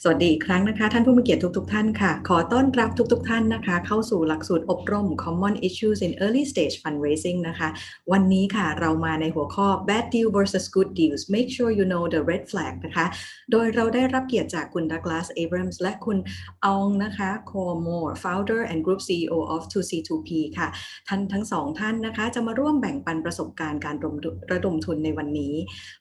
สวัสดีอีกครั้งนะคะท่านผู้มีเกียรติทุกท่านค่ะขอต้อนรับทุกท่านนะคะเข้าสู่หลักสูตรอบรม Common Issues in Early Stage Fundraising นะคะวันนี้ค่ะเรามาในหัวข้อ Bad Deal versus Good Deals Make sure you know the red flag นะคะโดยเราได้รับเกียรติจากคุณดักลาส เอเบรมส์และคุณอองนะคะโคโม Founder and Group CEO of 2C2P ค่ะท่านทั้งสองท่านนะคะจะมาร่วมแบ่งปันประสบการณ์การระดมทุนในวันนี้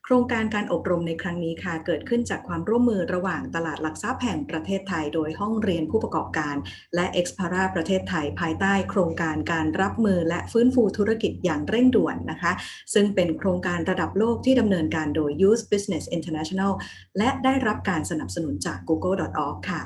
โครงการการอบรมในครั้งนี้ค่ะเกิดขึ้นจากความร่วมมือระหว่างตลาดหลักทรัพย์แห่งประเทศไทยโดยห้องเรียนผู้ประกอบการและ Expara ประเทศไทยภายใต้โครงการการรับมือและฟื้นฟูธุรกิจอย่างเร่งด่วนนะคะซึ่งเป็นโครงการระดับโลกที่ดำเนินการโดย Youth Business International และได้รับการสนับสนุนจาก google.org ค่ะ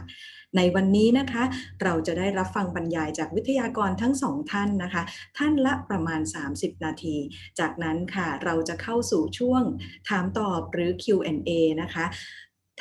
ในวันนี้นะคะเราจะได้รับฟังบรรยายจากวิทยากรทั้งสองท่านนะคะท่านละประมาณ30นาทีจากนั้นค่ะเราจะเข้าสู่ช่วงถามตอบหรือ Q&A นะคะ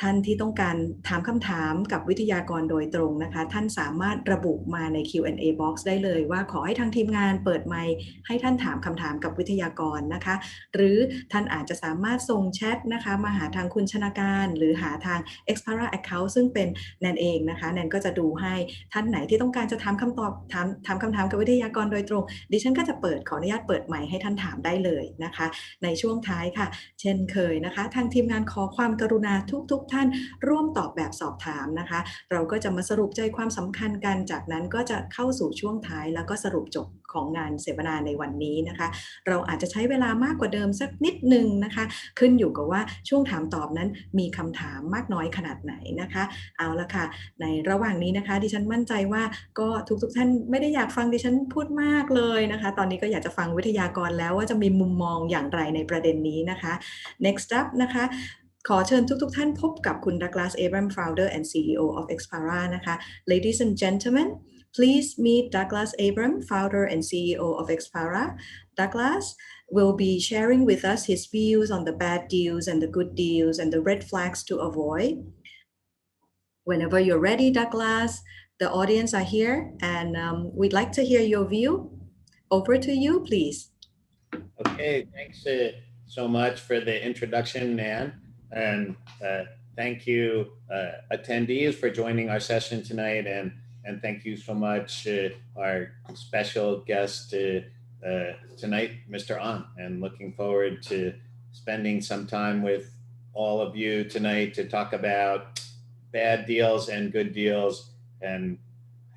ท่านที่ต้องการถามคำถามกับวิทยากรโดยตรงนะคะท่านสามารถระบุมาใน Q&A box ได้เลยว่าขอให้ทางทีมงานเปิดไมค์ให้ท่านถามคำถามกับวิทยากรนะคะหรือท่านอาจจะสามารถส่งแชทนะคะมาหาทางคุณชนาการหรือหาทาง Expara Account ซึ่งเป็นแนนเองนะคะแนนก็จะดูให้ท่านไหนที่ต้องการจะถามคำถามกับวิทยากรโดยตรงดิฉันก็จะขออนุญาตเปิดไมค์ให้ท่านถามได้เลยนะคะในช่วงท้ายค่ะเช่นเคยนะคะทางทีมงานขอความกรุณาทุกท่านร่วมตอบแบบสอบถามนะคะเราก็จะมาสรุปใจความสำคัญกันจากนั้นก็จะเข้าสู่ช่วงท้ายแล้วก็สรุปจบของงานเสวนาในวันนี้นะคะเราอาจจะใช้เวลามากกว่าเดิมสักนิดนึงนะคะขึ้นอยู่กับว่าช่วงถามตอบนั้นมีคำถามมากน้อยขนาดไหนนะคะเอาละค่ะในระหว่างนี้นะคะดิฉันมั่นใจว่าก็ทุกท่านไม่ได้อยากฟังดิฉันพูดมากเลยนะคะตอนนี้ก็อยากจะฟังวิทยากรแล้วว่าจะมีมุมมองอย่างไรในประเด็นนี้นะคะ Next up นะคะขอเชิญทุกท่านพบกับคุณดักลาส เอเบรม Founder and CEO of Expara นะคะ Ladies and gentlemen please meet Douglas Abram, founder and CEO of Expara. Douglas will be sharing with us his views on the bad deals and the good deals and the red flags to avoid. Whenever you're ready, Douglas, the audience are here and we'd like to hear your view. Over to you, please. Okay, thanks so much for the introduction, Nan. And thank you, attendees, for joining our session tonight. And thank you so much, our special guest tonight, Mr. An. And looking forward to spending some time with all of you tonight to talk about bad deals and good deals and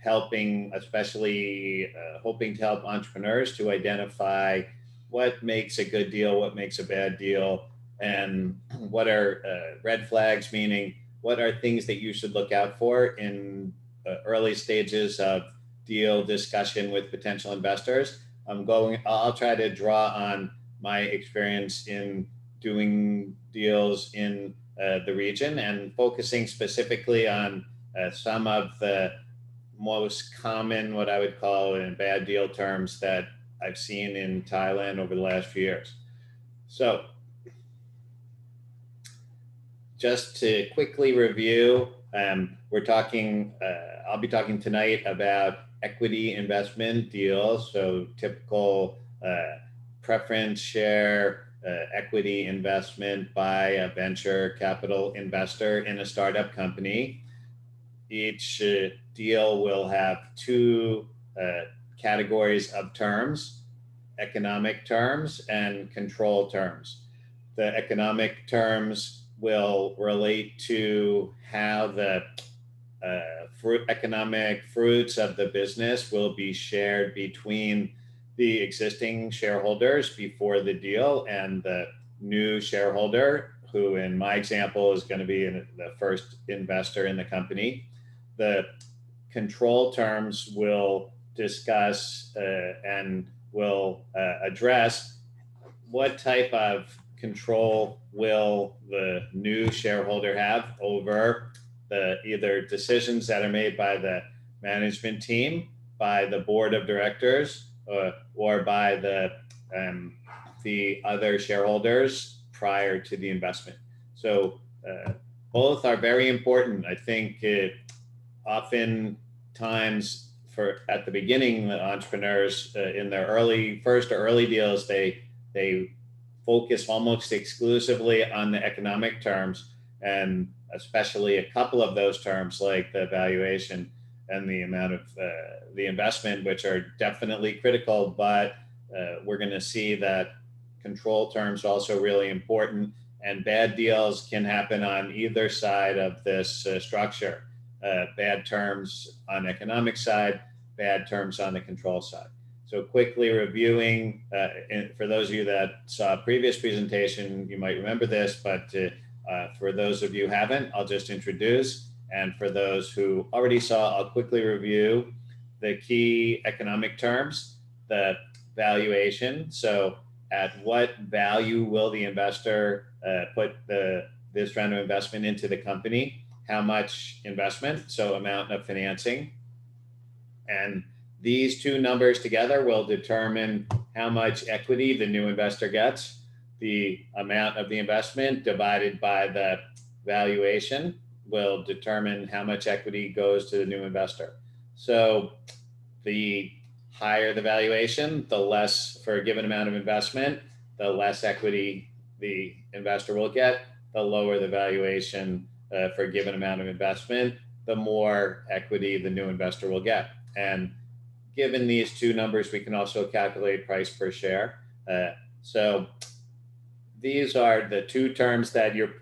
helping, especially hoping to help entrepreneurs to identify what makes a good deal, what makes a bad deal, and what are red flags, meaning what are things that you should look out for in early stages of deal discussion with potential investors. I'll try to draw on my experience in doing deals in the region and focusing specifically on some of the most common, what I would call in bad deal terms that I've seen in Thailand over the last few years. So just to quickly review, I'll be talking tonight about equity investment deals. So typical preference share equity investment by a venture capital investor in a startup company. Each deal will have two categories of terms, economic terms and control terms. The economic terms will relate to how the economic fruits of the business will be shared between the existing shareholders before the deal and the new shareholder, who in my example is going to be the first investor in the company. The control terms will discuss and will address what type of control will the new shareholder have over the either decisions that are made by the management team, by the board of directors, or by the other shareholders prior to the investment. So both are very important. I think oftentimes at the beginning, the entrepreneurs in their early deals, they focus almost exclusively on the economic terms, and especially a couple of those terms like the valuation and the amount of the investment, which are definitely critical, but we're going to see that control terms are also really important, and bad deals can happen on either side of this structure. Bad terms on the economic side, bad terms on the control side. So quickly reviewing, for those of you that saw a previous presentation, you might remember this, but for those of you who haven't, I'll just introduce. And for those who already saw, I'll quickly review the key economic terms, the valuation. So at what value will the investor put this round of investment into the company? How much investment? So amount of financing. And these two numbers together will determine how much equity the new investor gets. The amount of the investment divided by the valuation will determine how much equity goes to the new investor. So the higher the valuation, the less, for a given amount of investment, the less equity the investor will get. The lower the valuation for a given amount of investment, the more equity the new investor will get. And given these two numbers, we can also calculate price per share. So these are the two terms that you're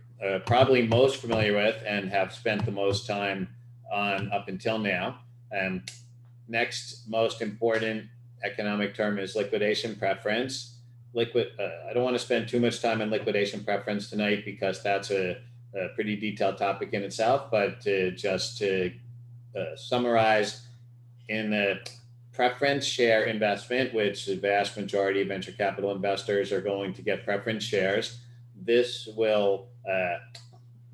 probably most familiar with and have spent the most time on up until now. And next most important economic term is liquidation preference. I don't want to spend too much time on liquidation preference tonight because that's a pretty detailed topic in itself, but just to summarize, in the preference share investment, which the vast majority of venture capital investors are going to get preference shares, this will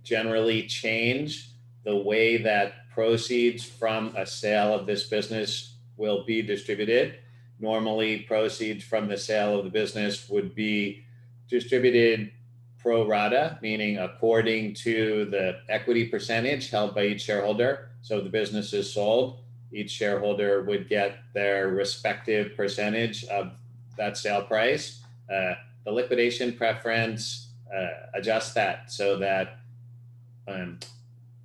generally change the way that proceeds from a sale of this business will be distributed. Normally, proceeds from the sale of the business would be distributed pro rata, meaning according to the equity percentage held by each shareholder. So if the business is sold, each shareholder would get their respective percentage of that sale price. The liquidation preference adjusts that so that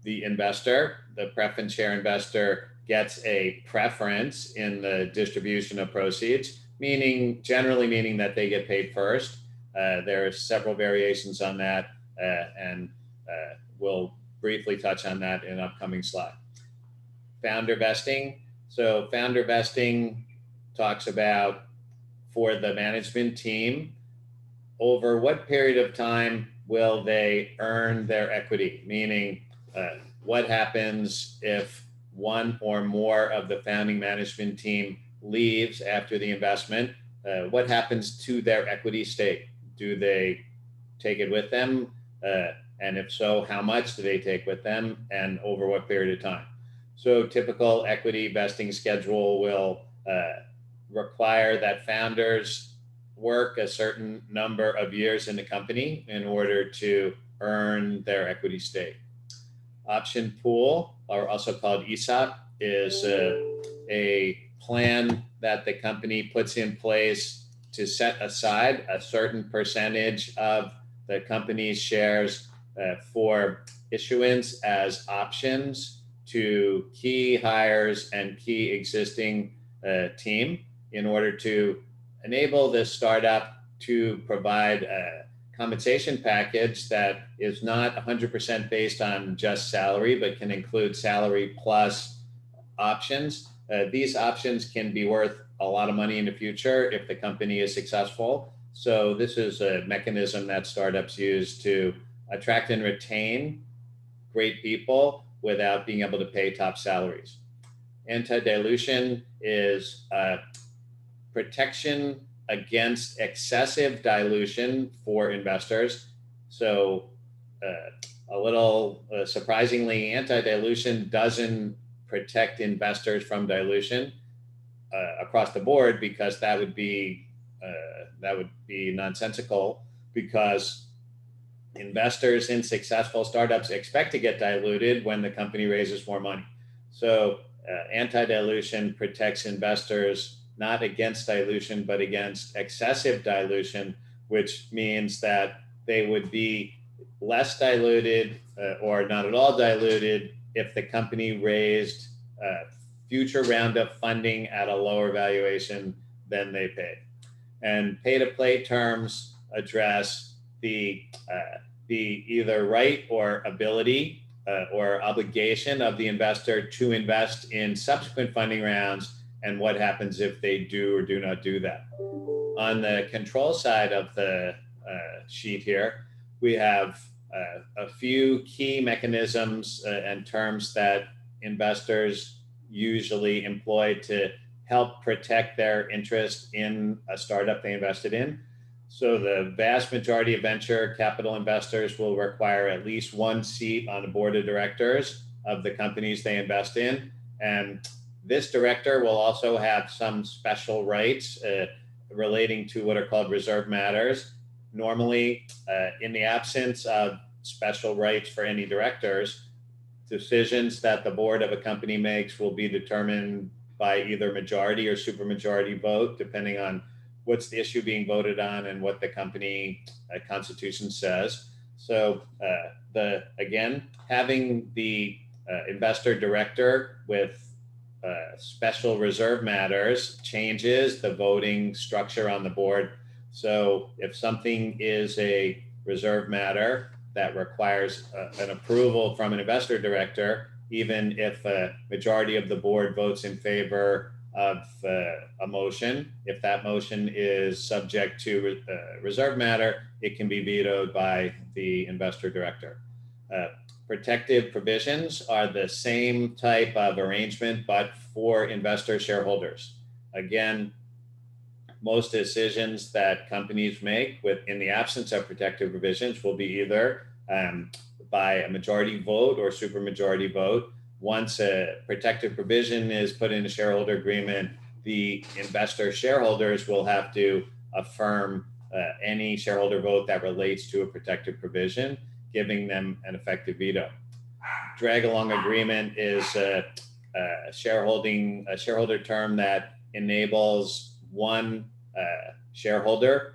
the investor, the preference share investor, gets a preference in the distribution of proceeds, generally meaning that they get paid first. There are several variations on that, and we'll briefly touch on that in an upcoming slide. Founder vesting. So founder vesting talks about, for the management team, over what period of time will they earn their equity? Meaning, what happens if one or more of the founding management team leaves after the investment? What happens to their equity stake? Do they take it with them? And if so, how much do they take with them and over what period of time? So typical equity vesting schedule will require that founders work a certain number of years in the company in order to earn their equity stake. Option pool, or also called Esop, is a plan that the company puts in place to set aside a certain percentage of the company's shares for issuance as options to key hires and key existing team in order to enable this startup to provide a compensation package that is not 100% based on just salary, but can include salary plus options. These options can be worth a lot of money in the future if the company is successful. So this is a mechanism that startups use to attract and retain great people without being able to pay top salaries. Anti-dilution is protection against excessive dilution for investors. So a little surprisingly, anti-dilution doesn't protect investors from dilution across the board, because that would be nonsensical, because investors in successful startups expect to get diluted when the company raises more money. So anti-dilution protects investors not against dilution, but against excessive dilution, which means that they would be less diluted or not at all diluted if the company raised future round of funding at a lower valuation than they paid. And pay-to-play terms address the either right or ability or obligation of the investor to invest in subsequent funding rounds and what happens if they do or do not do that. On the control side of the sheet here, we have a few key mechanisms and terms that investors usually employ to help protect their interest in a startup they invested in. So the vast majority of venture capital investors will require at least one seat on the board of directors of the companies they invest in. And this director will also have some special rights relating to what are called reserve matters. Normally, in the absence of special rights for any directors, decisions that the board of a company makes will be determined by either majority or supermajority vote, depending on what's the issue being voted on and what the company constitution says. So again, having the investor director with special reserve matters changes the voting structure on the board. So if something is a reserve matter that requires an approval from an investor director, even if a majority of the board votes in favor of a motion, if that motion is subject to reserve matter, it can be vetoed by the investor director. Protective provisions are the same type of arrangement, but for investor shareholders. Again, most decisions that companies make in the absence of protective provisions will be either by a majority vote or supermajority vote. Once a protective provision is put in a shareholder agreement, the investor shareholders will have to affirm any shareholder vote that relates to a protective provision, giving them an effective veto. Drag-along agreement is a shareholder term that enables one shareholder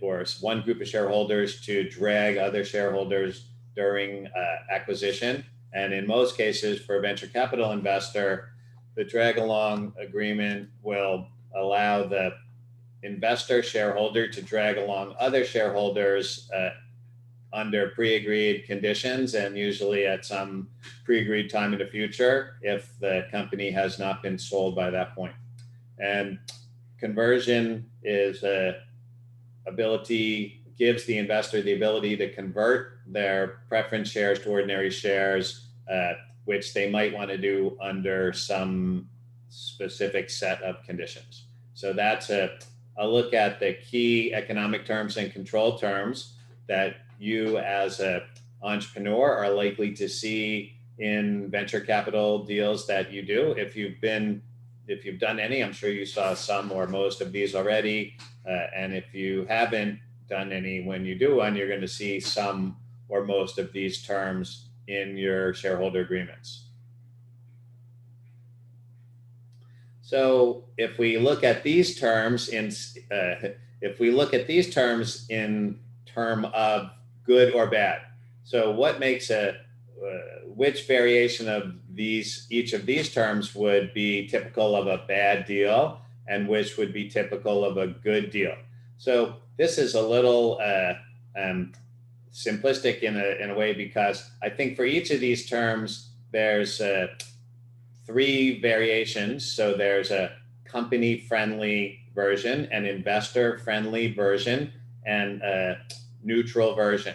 or one group of shareholders to drag other shareholders during acquisition. And in most cases, for a venture capital investor, the drag-along agreement will allow the investor shareholder to drag along other shareholders under pre-agreed conditions, and usually at some pre-agreed time in the future if the company has not been sold by that point. And conversion is gives the investor the ability to convert their preference shares to ordinary shares, which they might want to do under some specific set of conditions. So that's a look at the key economic terms and control terms that you as an entrepreneur are likely to see in venture capital deals that you do. If you've done any, I'm sure you saw some or most of these already. And if you haven't done any, when you do one, you're going to see some or most of these terms in your shareholder agreements. So if we look at these terms in term of good or bad, so what makes which variation of each of these terms would be typical of a bad deal and which would be typical of a good deal? So this is a little simplistic in a way, because I think for each of these terms, there's 3 variations. So there's a company-friendly version, an investor-friendly version, and a neutral version,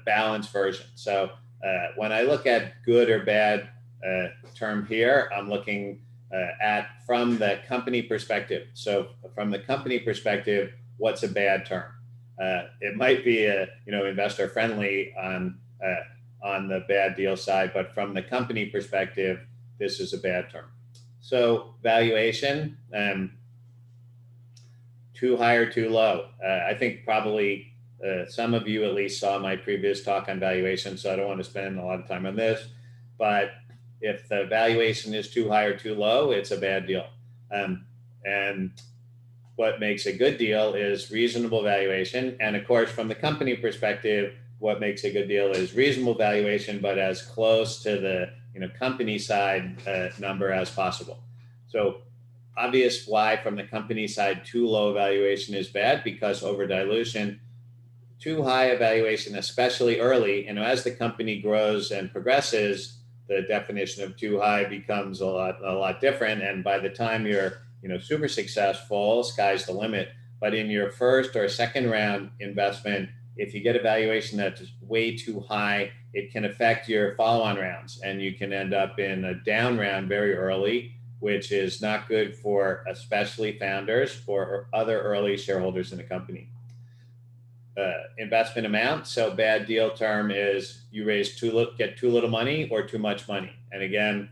balanced version. So when I look at good or bad term here, I'm looking at from the company perspective. So from the company perspective, what's a bad term? It might be investor friendly on the bad deal side, but from the company perspective, this is a bad term. So valuation, too high or too low. I think probably some of you at least saw my previous talk on valuation, so I don't want to spend a lot of time on this, but if the valuation is too high or too low, it's a bad deal. And what makes a good deal is reasonable valuation. And of course, from the company perspective, what makes a good deal is reasonable valuation, but as close to the company side number as possible. So obvious why from the company side too low valuation is bad, because over dilution, too high a valuation, especially early, as the company grows and progresses, the definition of too high becomes a lot different. And by the time you're super successful, sky's the limit. But in your first or second round investment, if you get a valuation that's way too high, it can affect your follow-on rounds, and you can end up in a down round very early, which is not good for especially founders or other early shareholders in the company. Investment amount. So bad deal term is you get too little money or too much money. And again,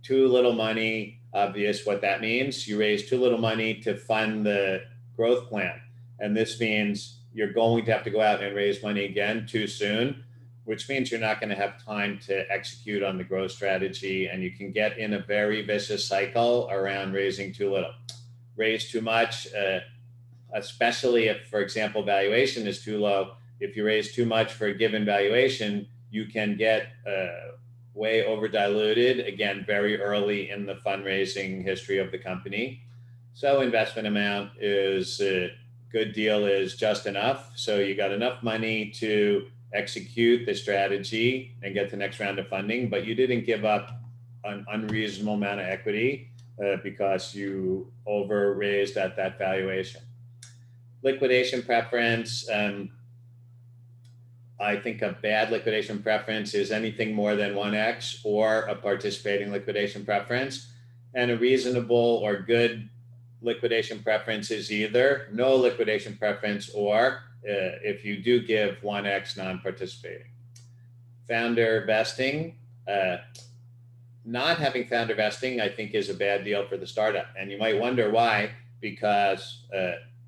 too little money, obvious what that means. You raise too little money to fund the growth plan. And this means you're going to have to go out and raise money again too soon, which means you're not going to have time to execute on the growth strategy. And you can get in a very vicious cycle around raising too little. Raise too much, especially if, for example, valuation is too low. If you raise too much for a given valuation, you can get way over diluted, again, very early in the fundraising history of the company. So investment amount is good deal is just enough. So you got enough money to execute the strategy and get the next round of funding, but you didn't give up an unreasonable amount of equity because you over raised at that valuation. Liquidation preference. I think a bad liquidation preference is anything more than 1x or a participating liquidation preference. And a reasonable or good liquidation preference is either no liquidation preference or if you do give 1x non-participating. Founder vesting. Not having founder vesting, I think, is a bad deal for the startup. And you might wonder why, because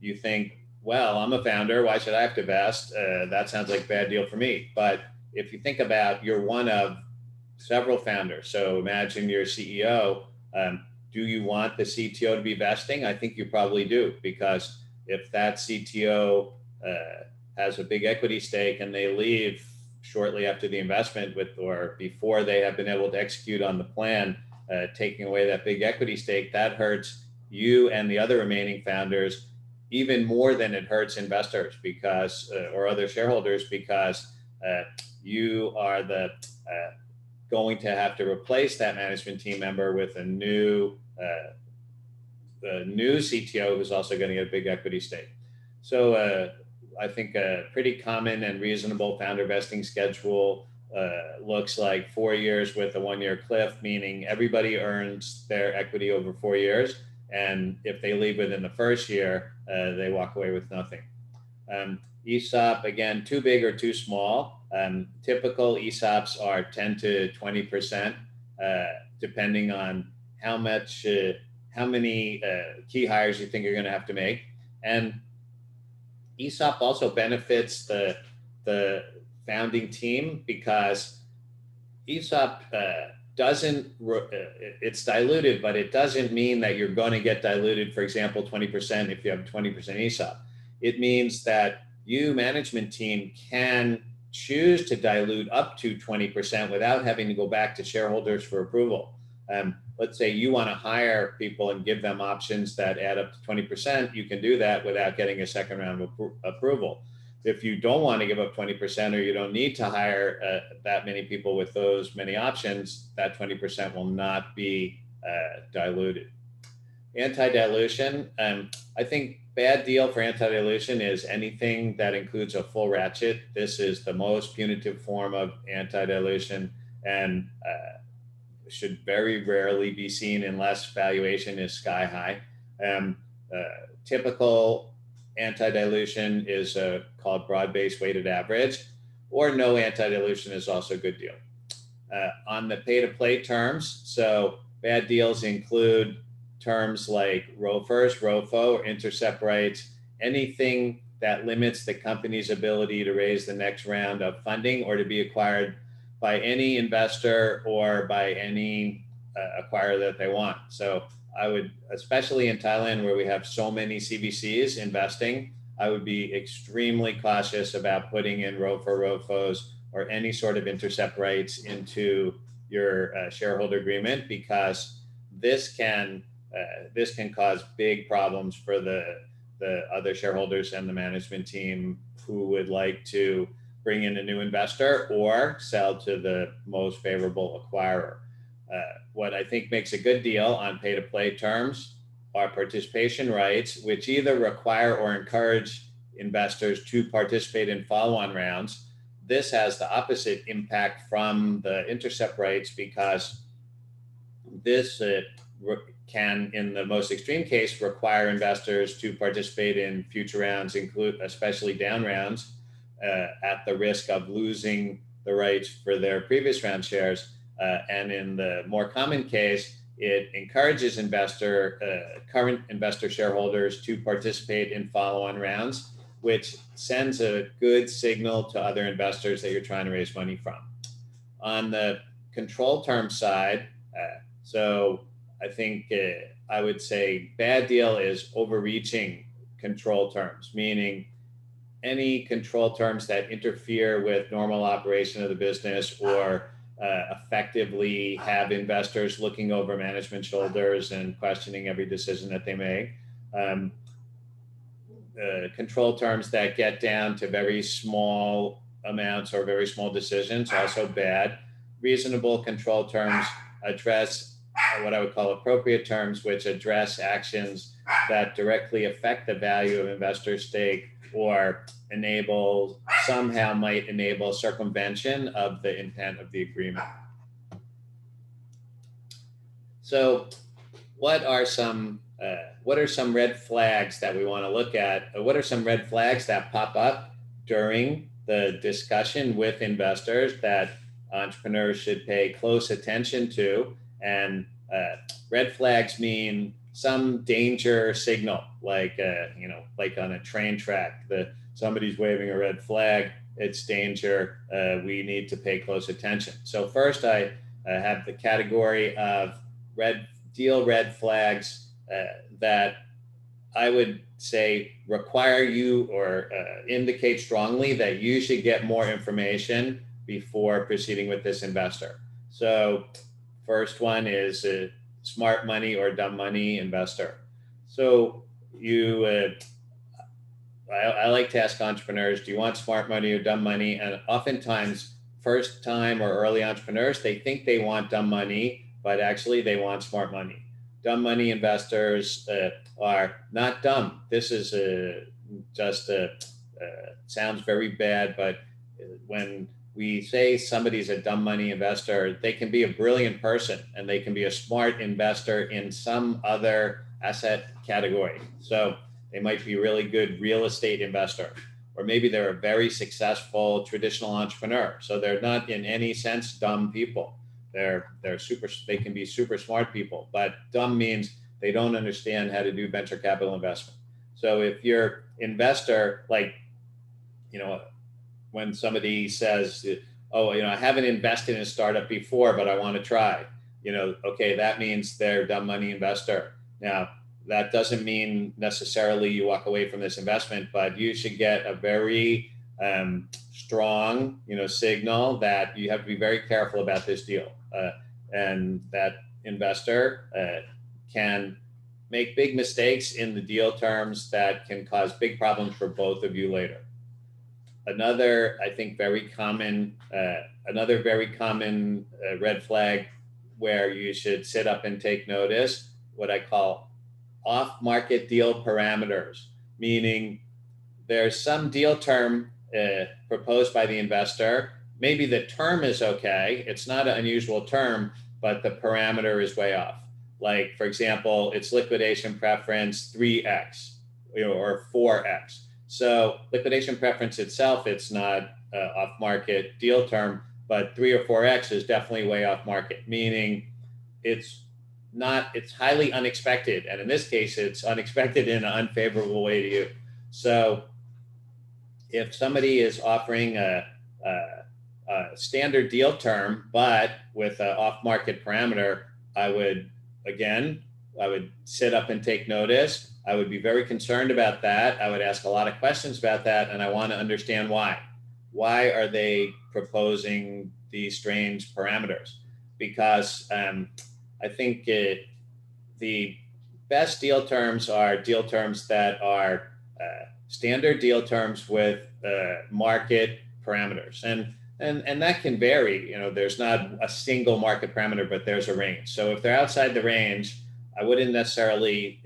you think, well, I'm a founder, why should I have to vest? That sounds like a bad deal for me. But if you think about, you're one of several founders. So imagine you're CEO. Do you want the CTO to be vesting? I think you probably do, because if that CTO has a big equity stake and they leave shortly after the investment or before they have been able to execute on the plan, taking away that big equity stake, that hurts you and the other remaining founders even more than it hurts investors because or other shareholders, because you are going to have to replace that management team member with a new CTO who's also going to get a big equity stake. So I think a pretty common and reasonable founder vesting schedule looks like 4 years with a 1-year cliff, meaning everybody earns their equity over 4 years. And if they leave within the first year, they walk away with nothing. ESOP, again, too big or too small. Typical ESOPs are 10 to 20%, depending on how many key hires you think you're going to have to make. And ESOP also benefits the founding team because ESOP it's diluted, but it doesn't mean that you're going to get diluted, for example, 20% if you have 20% ESOP. It means that you, management team, can choose to dilute up to 20% without having to go back to shareholders for approval. Let's say you want to hire people and give them options that add up to 20%, you can do that without getting a second round of approval. If you don't want to give up 20% or you don't need to hire that many people with those many options, that 20% will not be diluted. Anti-dilution. I think bad deal for anti-dilution is anything that includes a full ratchet. This is the most punitive form of anti-dilution and should very rarely be seen unless valuation is sky high. Typical anti-dilution is called broad-based weighted average, or no anti-dilution is also a good deal. On the pay-to-play terms, so bad deals include terms like ROFRs, ROFO, or intercept rights, anything that limits the company's ability to raise the next round of funding or to be acquired by any investor or by any acquirer that they want. So I would, especially in Thailand where we have so many CVCs investing, I would be extremely cautious about putting in ROFO, ROFOs, or any sort of intercept rights into your shareholder agreement, because this can cause big problems for the other shareholders and the management team who would like to bring in a new investor or sell to the most favorable acquirer. What I think makes a good deal on pay-to-play terms are participation rights, which either require or encourage investors to participate in follow-on rounds. This has the opposite impact from the intercept rights, because this can, in the most extreme case, require investors to participate in future rounds, especially down rounds, at the risk of losing the rights for their previous round shares. And in the more common case, it encourages current investor shareholders to participate in follow-on rounds, which sends a good signal to other investors that you're trying to raise money from. On the control term side, so I think I would say bad deal is overreaching control terms, meaning any control terms that interfere with normal operation of the business or effectively have investors looking over management shoulders and questioning every decision that they make. Control terms that get down to very small amounts or very small decisions, also bad. Reasonable control terms address what I would call appropriate terms, which address actions that directly affect the value of investor stake or somehow might enable circumvention of the intent of the agreement. So what are some red flags that we want to look at? What are some red flags that pop up during the discussion with investors that entrepreneurs should pay close attention to? And red flags mean some danger signal, like like on a train track, somebody's waving a red flag, it's danger, we need to pay close attention. So first I have the category of red flags that I would say require you or indicate strongly that you should get more information before proceeding with this investor. So first one is a smart money or dumb money investor. So I like to ask entrepreneurs, do you want smart money or dumb money? And oftentimes, first time or early entrepreneurs, they think they want dumb money, but actually they want smart money. Dumb money investors are not dumb. This is sounds very bad, but when we say somebody's a dumb money investor, they can be a brilliant person and they can be a smart investor in some other asset category. So they might be a really good real estate investor, or maybe they're a very successful traditional entrepreneur. So they're not in any sense dumb people. They can be super smart people, but dumb means they don't understand how to do venture capital investment. So if your investor, when somebody says, oh, I haven't invested in a startup before, but I want to try, okay, that means they're a dumb money investor. Now, that doesn't mean necessarily you walk away from this investment, but you should get a very strong, signal that you have to be very careful about this deal. And that investor can make big mistakes in the deal terms that can cause big problems for both of you later. Another, I think, very common red flag where you should sit up and take notice, what I call off-market deal parameters, meaning there's some deal term proposed by the investor. Maybe the term is okay, it's not an unusual term, but the parameter is way off. Like, for example, it's liquidation preference 3x, or 4x. So liquidation preference itself, it's not off-market deal term, but 3 or 4x is definitely way off market, meaning it's highly unexpected. And in this case, it's unexpected in an unfavorable way to you. So if somebody is offering a standard deal term, but with an off-market parameter, I would, again, would sit up and take notice. I would be very concerned about that. I would ask a lot of questions about that, and I want to understand why. Why are they proposing these strange parameters? Because I think the best deal terms are deal terms that are standard deal terms with market parameters, and that can vary. You know, there's not a single market parameter, but there's a range. So if they're outside the range, I wouldn't necessarily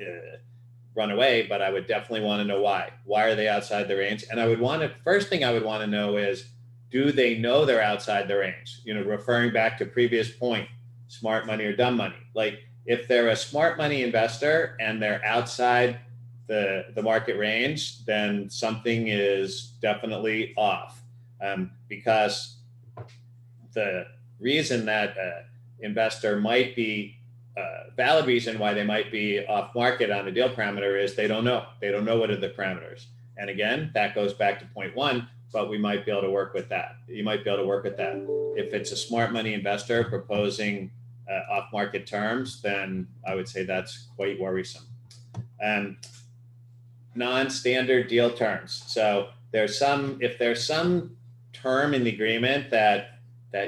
run away, but I would definitely want to know why. Why are they outside the range? And I would want to, first thing I would want to know is, do they know they're outside the range? You know, referring back to previous point, smart money or dumb money. Like if they're a smart money investor and they're outside the market range, then something is definitely off. Because the reason that investor might be valid reason why they might be off market on a deal parameter is they don't know. They don't know what are the parameters. And again, that goes back to point one, but we might be able to work with that. You might be able to work with that. If it's a smart money investor proposing off market terms, then I would say that's quite worrisome. Non-standard deal terms. So if there's some term in the agreement that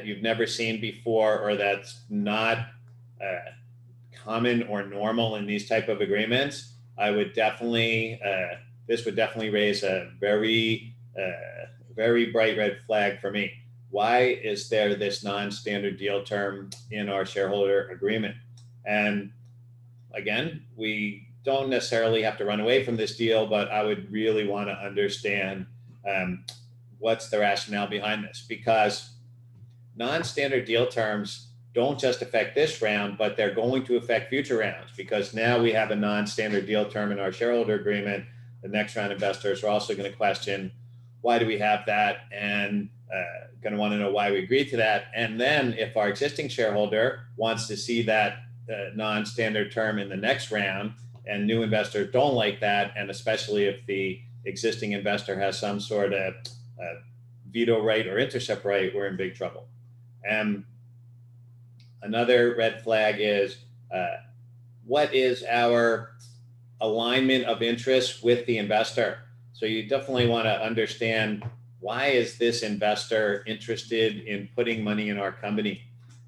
you've never seen before, or that's not common or normal in these type of agreements, I would definitely, this would definitely raise a very bright red flag for me. Why is there this non-standard deal term in our shareholder agreement? And again, we don't necessarily have to run away from this deal, but I would really want to understand what's the rationale behind this, because non-standard deal terms don't just affect this round, but they're going to affect future rounds, because now we have a non-standard deal term in our shareholder agreement. The next round investors are also going to question, why do we have that? And going to want to know why we agreed to that. And then if our existing shareholder wants to see that non-standard term in the next round, and new investors don't like that, and especially if the existing investor has some sort of veto right or intercept right, we're in big trouble. And another red flag is, what is our alignment of interest with the investor? So you definitely want to understand, why is this investor interested in putting money in our company?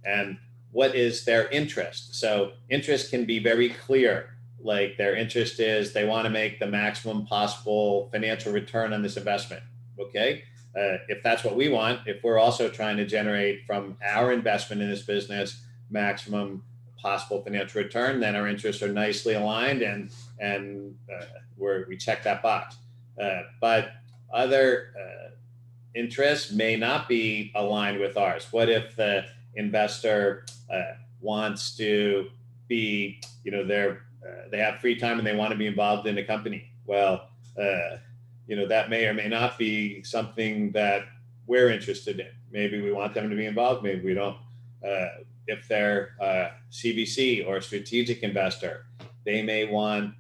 And what is their interest? So interest can be very clear. Like their interest is they want to make the maximum possible financial return on this investment. Okay. If that's what we want, if we're also trying to generate from our investment in this business maximum possible financial return, then our interests are nicely aligned, and we check that box. But other interests may not be aligned with ours. What if the investor wants to be, they have free time and they want to be involved in the company? Well, that may or may not be something that we're interested in. Maybe we want them to be involved, maybe we don't. If they're CVC or a strategic investor, they may want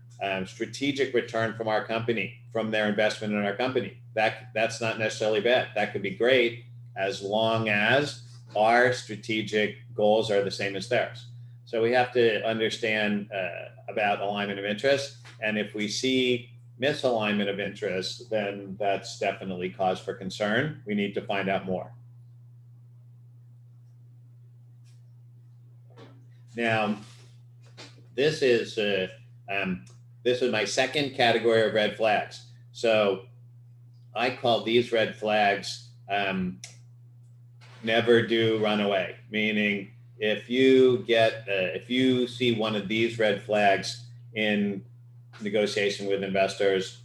strategic return from our company, from their investment in our company. That's not necessarily bad. That could be great, as long as our strategic goals are the same as theirs. So we have to understand about alignment of interest. And if we see misalignment of interest, then that's definitely cause for concern. We need to find out more. Now, this is my second category of red flags. So I call these red flags never do run away, meaning if you see one of these red flags in negotiation with investors,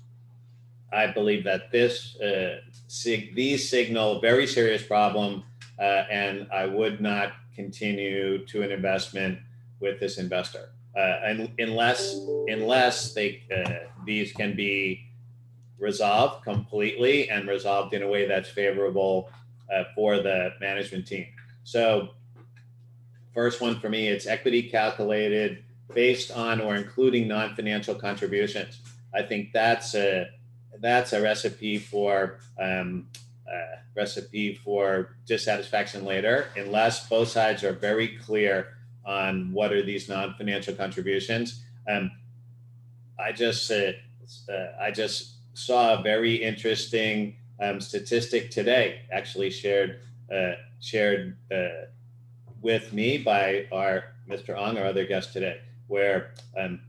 I believe that these signal a very serious problem, and I would not continue to an investment with this investor, and unless these can be resolved completely and resolved in a way that's favorable for the management team. So first one for me, it's equity calculated based on or including non-financial contributions. I think that's a recipe for dissatisfaction later, unless both sides are very clear on what are these non-financial contributions. I just saw a very interesting statistic today, actually shared with me by our Mr. Ong, our other guest today, where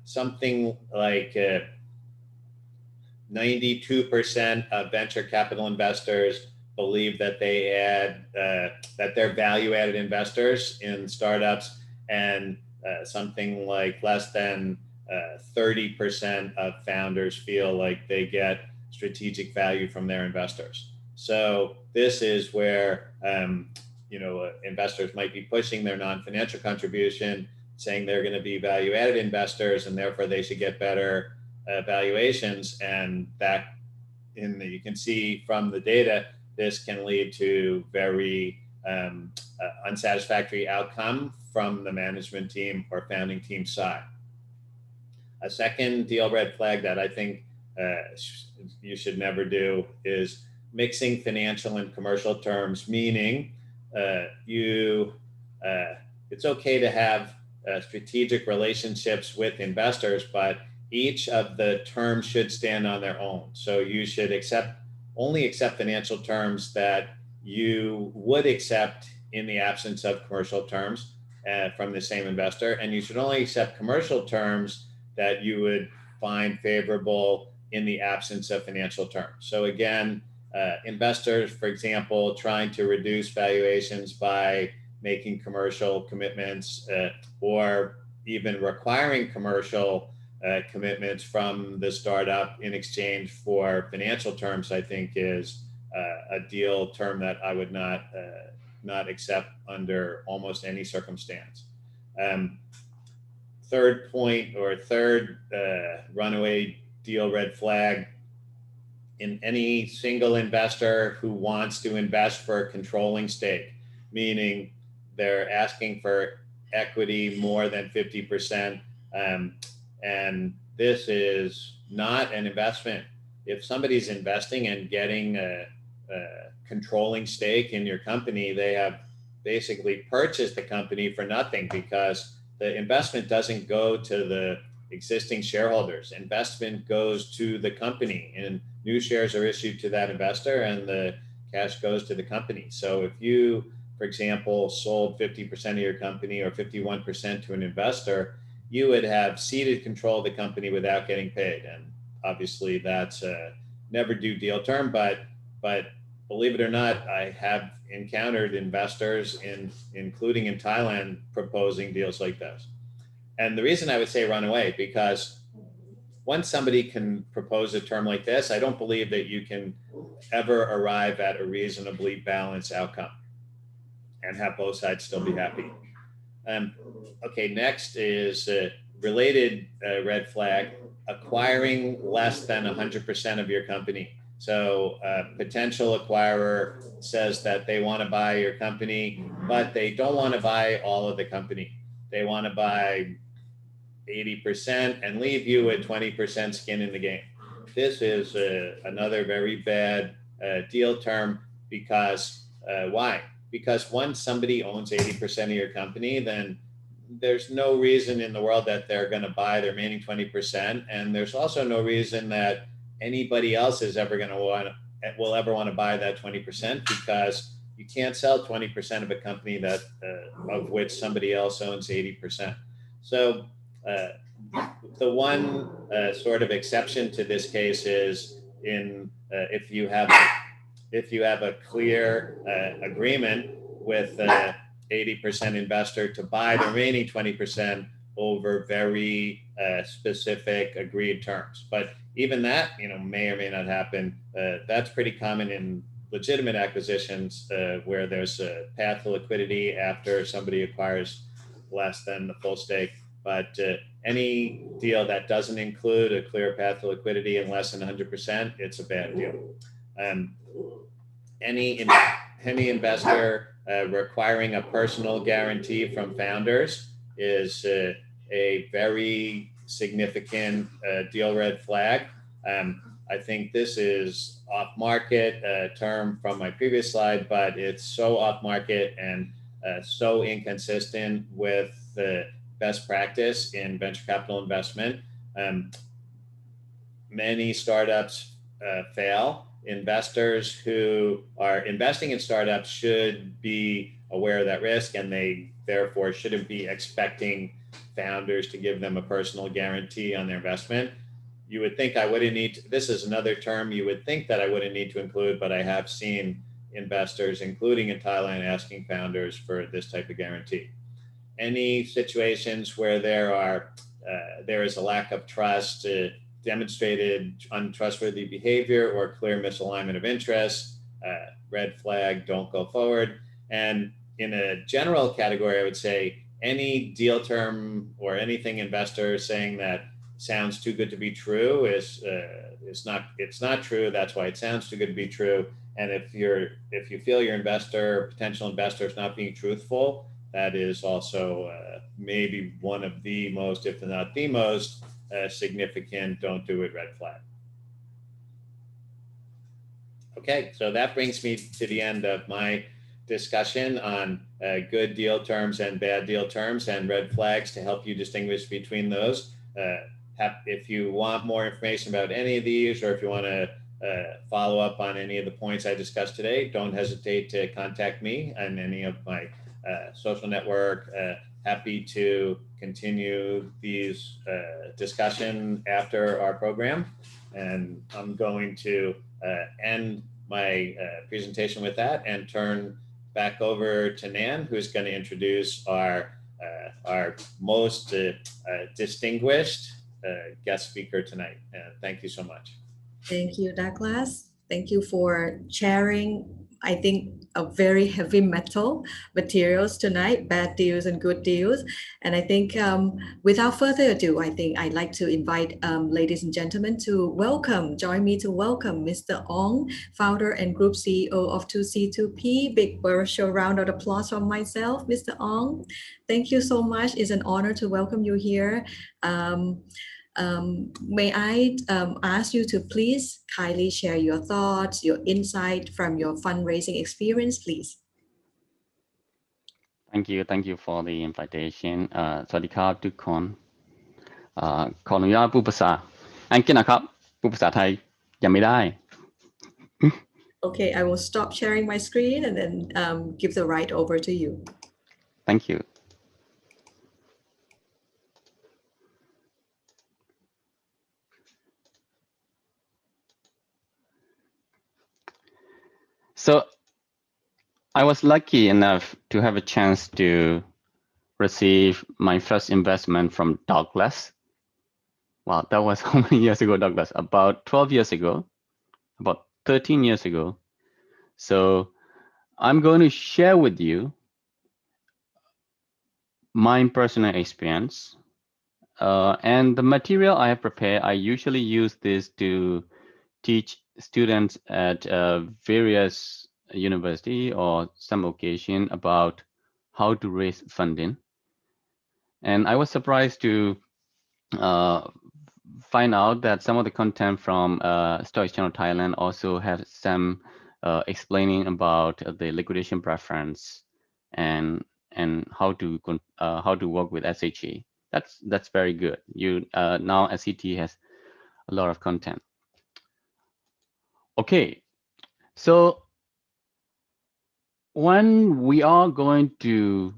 something like 92% of venture capital investors believe that that they're value-added investors in startups, and something like less than 30% of founders feel like they get strategic value from their investors. So this is where investors might be pushing their non-financial contribution, saying they're going to be value-added investors and therefore they should get better valuations. And that, you can see from the data, this can lead to very unsatisfactory outcome from the management team or founding team side. A second deal red flag that I think you should never do is mixing financial and commercial terms, meaning it's okay to have strategic relationships with investors, but each of the terms should stand on their own. So you should only accept financial terms that you would accept in the absence of commercial terms from the same investor, and you should only accept commercial terms that you would find favorable in the absence of financial terms. So again, investors, for example, trying to reduce valuations by making commercial commitments or even requiring commercial commitments from the startup in exchange for financial terms, I think is a deal term that I would not accept under almost any circumstance. Third point, or third runaway deal red flag: in any single investor who wants to invest for a controlling stake, meaning they're asking for equity more than 50%, and this is not an investment. If somebody's investing and getting a controlling stake in your company, they have basically purchased the company for nothing, because the investment doesn't go to the existing shareholders. Investment goes to the company, and new shares are issued to that investor, and the cash goes to the company. So if you, for example, sold 50% of your company or 51% to an investor, you would have ceded control of the company without getting paid. And obviously that's a never do deal term, but believe it or not, I have encountered investors, including in Thailand, proposing deals like this. And the reason I would say run away, because once somebody can propose a term like this, I don't believe that you can ever arrive at a reasonably balanced outcome and have both sides still be happy. Okay, next is a related red flag: acquiring less than 100% of your company. So a potential acquirer says that they want to buy your company, but they don't want to buy all of the company. They want to buy 80% and leave you with 20% skin in the game. This is another very bad deal term, because why? Because once somebody owns 80% of your company, then there's no reason in the world that they're going to buy the remaining 20%. And there's also no reason that anybody else is ever going to will ever want to buy that 20%, because you can't sell 20% of a company that of which somebody else owns 80%. So the one sort of exception to this case is if you have a clear agreement with 80% investor to buy the remaining 20% over very specific agreed terms. But even that, may or may not happen. That's pretty common in legitimate acquisitions where there's a path to liquidity after somebody acquires less than the full stake. But any deal that doesn't include a clear path to liquidity and less than 100%, it's a bad deal. Any investor requiring a personal guarantee from founders is a very significant deal red flag. I think this is off-market term from my previous slide, but it's so off-market and so inconsistent with the best practice in venture capital investment. Many startups fail. Investors who are investing in startups should be aware of that risk, and they therefore shouldn't be expecting founders to give them a personal guarantee on their investment. You would think I wouldn't need to, this is another term you would think that I wouldn't need to include, but I have seen investors, including in Thailand, asking founders for this type of guarantee. Any situations where there is a lack of trust, demonstrated untrustworthy behavior or clear misalignment of interests, red flag, don't go forward. And in a general category, I would say any deal term or anything investor saying that sounds too good to be true it's not true. That's why it sounds too good to be true. And if you feel your potential investor is not being truthful, that is also maybe one of the most, if not the most, significant don't do it red flag. Okay, so that brings me to the end of my discussion on good deal terms and bad deal terms and red flags to help you distinguish between those. If you want more information about any of these, or if you want to follow up on any of the points I discussed today, don't hesitate to contact me on any of my social network. Happy to continue these discussion after our program. And I'm going to end my presentation with that and turn back over to Nan, who's going to introduce our most distinguished guest speaker tonight. Thank you so much. Thank you, Douglas. Thank you for sharing, I think, a very heavy metal materials tonight, bad deals and good deals. And I think without further ado, I think I'd like to invite ladies and gentlemen to join me to welcome Mr. Ong, founder and group CEO of 2C2P. Big virtual round of applause from myself, Mr. Ong. Thank you so much. It's an honor to welcome you here. May I ask you to please kindly share your thoughts, your insight from your fundraising experience, please. Thank you for the invitation. สวัสดีครับทุกคนขออนุญาตพูดภาษาอังกฤษนะครับพูดภาษาไทยยังไม่ได้ Okay, I will stop sharing my screen and then give the right over to you. Thank you. So I was lucky enough to have a chance to receive my first investment from Douglas. Wow, that was how many years ago, Douglas? About 12 years ago, about 13 years ago. So I'm going to share with you my personal experience. And the material I have prepared, I usually use this to teach students at various university or some occasion about how to raise funding. And I was surprised to find out that some of the content from Stoic Channel Thailand also have some explaining about the liquidation preference and how to work with SHE. That's very good. Now SET has a lot of content. Okay, so when we are going to,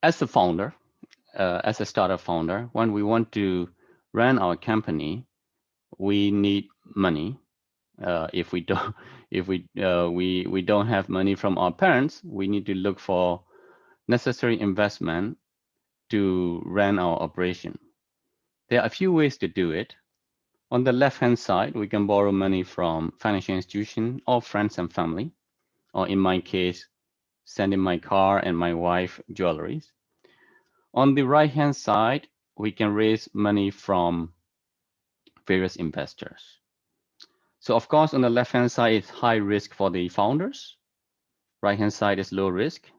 as a founder, as a startup founder, when we want to run our company, we need money. If we don't have money from our parents, we need to look for necessary investment to run our operation. There are a few ways to do it. On the left-hand side, we can borrow money from financial institutions or friends and family, or in my case, sending my car and my wife jewelries. On the right-hand side, we can raise money from various investors. So of course, on the left-hand side, it's high risk for the founders. Right-hand side is low risk.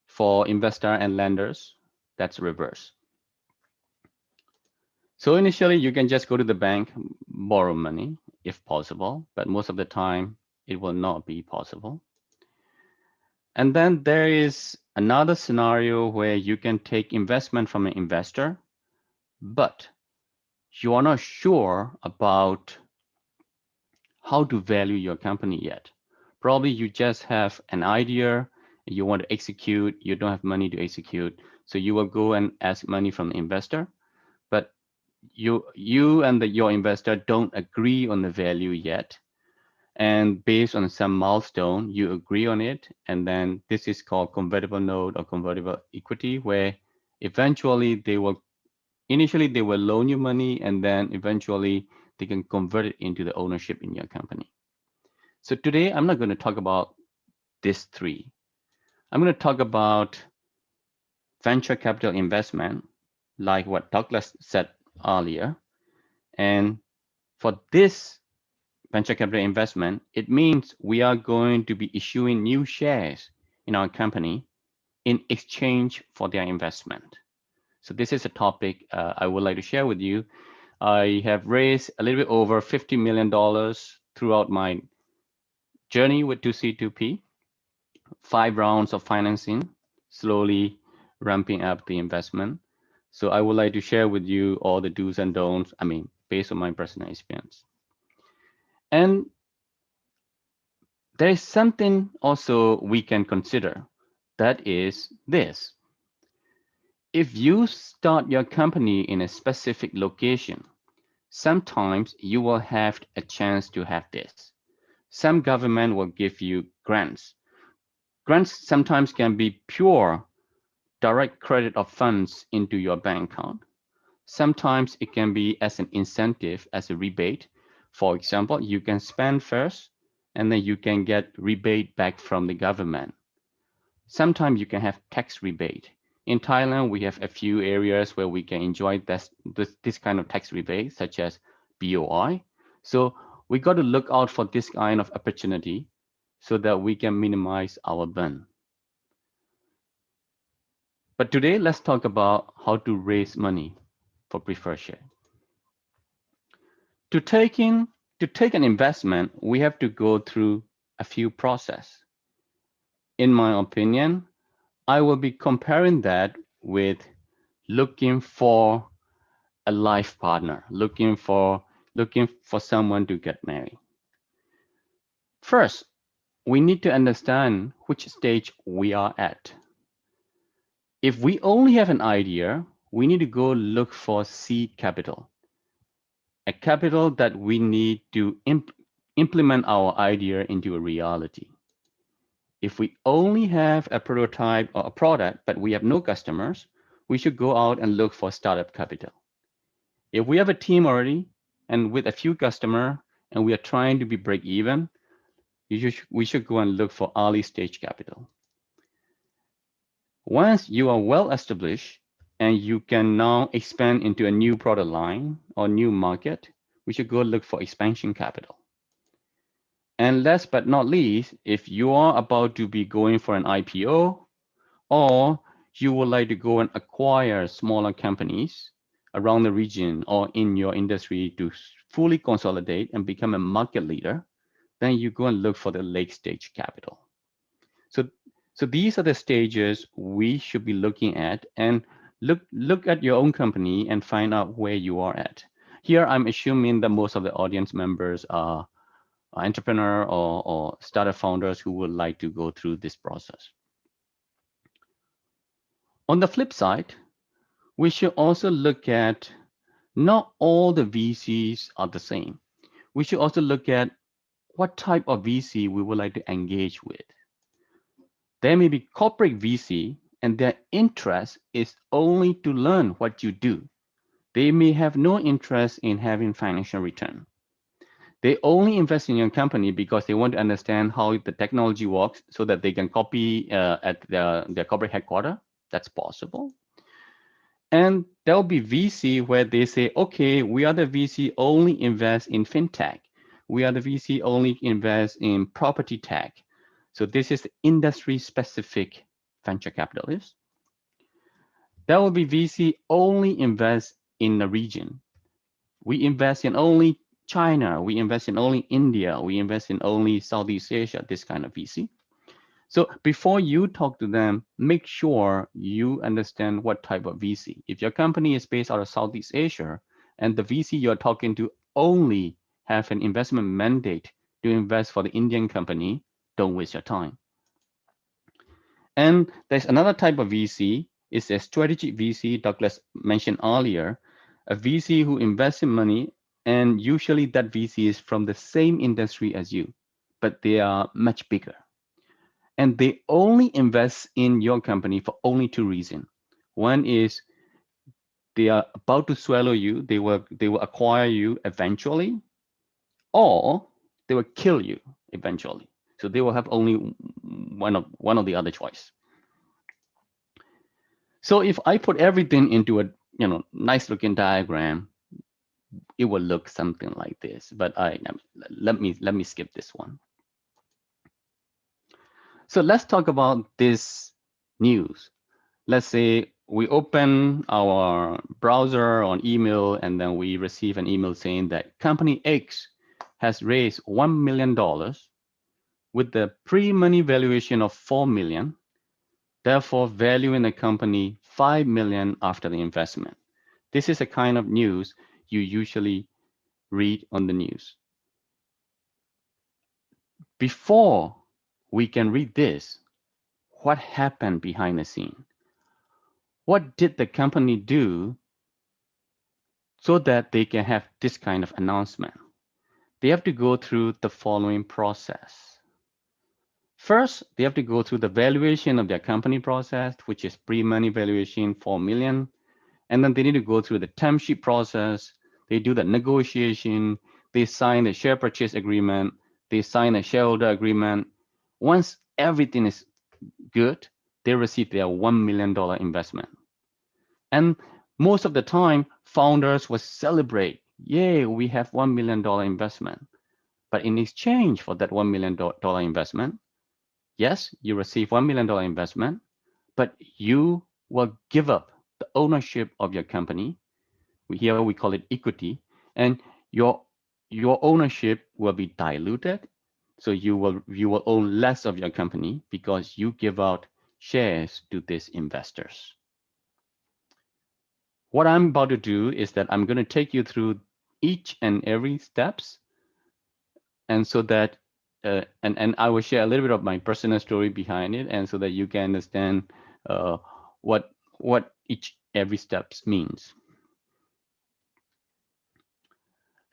For investor and lenders, that's reverse. So initially, you can just go to the bank, borrow money if possible, but most of the time, it will not be possible. And then there is another scenario where you can take investment from an investor, but you are not sure about how to value your company yet. Probably you just have an idea, you want to execute, you don't have money to execute, so you will go and ask money from the investor, but you and your investor don't agree on the value yet. And based on some milestone, you agree on it, and then this is called convertible note or convertible equity, where eventually initially they will loan you money, and then eventually they can convert it into the ownership in your company. So today I'm not going to talk about these three. I'm going to talk about venture capital investment, like what Douglas said earlier. And for this venture capital investment, it means we are going to be issuing new shares in our company in exchange for their investment. So this is a topic I would like to share with you. I have raised a little bit over $50 million throughout my journey with 2C2P, 5 rounds of financing, slowly ramping up the investment. So I would like to share with you all the do's and don'ts, based on my personal experience. And there is something also we can consider, that is this. If you start your company in a specific location, sometimes you will have a chance to have this. Some government will give you grants. Grants sometimes can be pure direct credit of funds into your bank account. Sometimes it can be as an incentive, as a rebate. For example, you can spend first, and then you can get rebate back from the government. Sometimes you can have tax rebate. In Thailand, we have a few areas where we can enjoy this kind of tax rebate, such as BOI. So we got to look out for this kind of opportunity so that we can minimize our burn. But today, let's talk about how to raise money for preferred share. To take an investment, we have to go through a few processes. In my opinion, I will be comparing that with looking for a life partner, looking for someone to get married. First, we need to understand which stage we are at. If we only have an idea, we need to go look for seed capital, a capital that we need to implement our idea into a reality. If we only have a prototype or a product, but we have no customers, we should go out and look for startup capital. If we have a team already and with a few customers and we are trying to be break even, we should go and look for early stage capital. Once you are well established and you can now expand into a new product line or new market, we should go look for expansion capital. And last but not least, if you are about to be going for an IPO, or you would like to go and acquire smaller companies around the region or in your industry to fully consolidate and become a market leader, then you go and look for the late stage capital. So these are the stages we should be looking at, and look at your own company and find out where you are at. Here, I'm assuming that most of the audience members are entrepreneur or startup founders who would like to go through this process. On the flip side, we should also look at not all the VCs are the same. We should also look at what type of VC we would like to engage with. There may be corporate VC and their interest is only to learn what you do. They may have no interest in having financial return. They only invest in your company because they want to understand how the technology works so that they can copy at their corporate headquarters. That's possible. And there'll be VC where they say, okay, we are the VC only invest in fintech. We are the VC only invest in property tech. So this is industry specific venture capitalist. There will be VC only invest in the region. We invest in only China, we invest in only India, we invest in only Southeast Asia, this kind of VC. So before you talk to them, make sure you understand what type of VC. If your company is based out of Southeast Asia and the VC you're talking to only have an investment mandate to invest for the Indian company, don't waste your time. And there's another type of VC, is a strategic VC Douglas mentioned earlier, a VC who invests in money, and usually that VC is from the same industry as you, but they are much bigger. And they only invest in your company for only two reasons. One is they are about to swallow you, they will acquire you eventually, or they will kill you eventually. So they will have only one of the other choice. So if I put everything into a nice looking diagram, it will look something like this. But let me skip this one. So let's talk about this news. Let's say we open our browser on email and then we receive an email saying that company X has raised $1 million with the pre-money valuation of $4 million, therefore valuing the company $5 million after the investment. This is a kind of news you usually read on the news. Before we can read this, what happened behind the scene? What did the company do so that they can have this kind of announcement? They have to go through the following process. First, they have to go through the valuation of their company process, which is pre-money valuation, $4 million. And then they need to go through the term sheet process. They do the negotiation. They sign the share purchase agreement. They sign a shareholder agreement. Once everything is good, they receive their $1 million investment. And most of the time, founders will celebrate, yay, we have $1 million investment. But in exchange for that $1 million investment, yes, you receive $1 million investment, but you will give up the ownership of your company. Here we call it equity, and your ownership will be diluted. So you will own less of your company because you give out shares to these investors. What I'm about to do is that I'm going to take you through each and every steps, and so that and I will share a little bit of my personal story behind it, and so that you can understand what every steps means.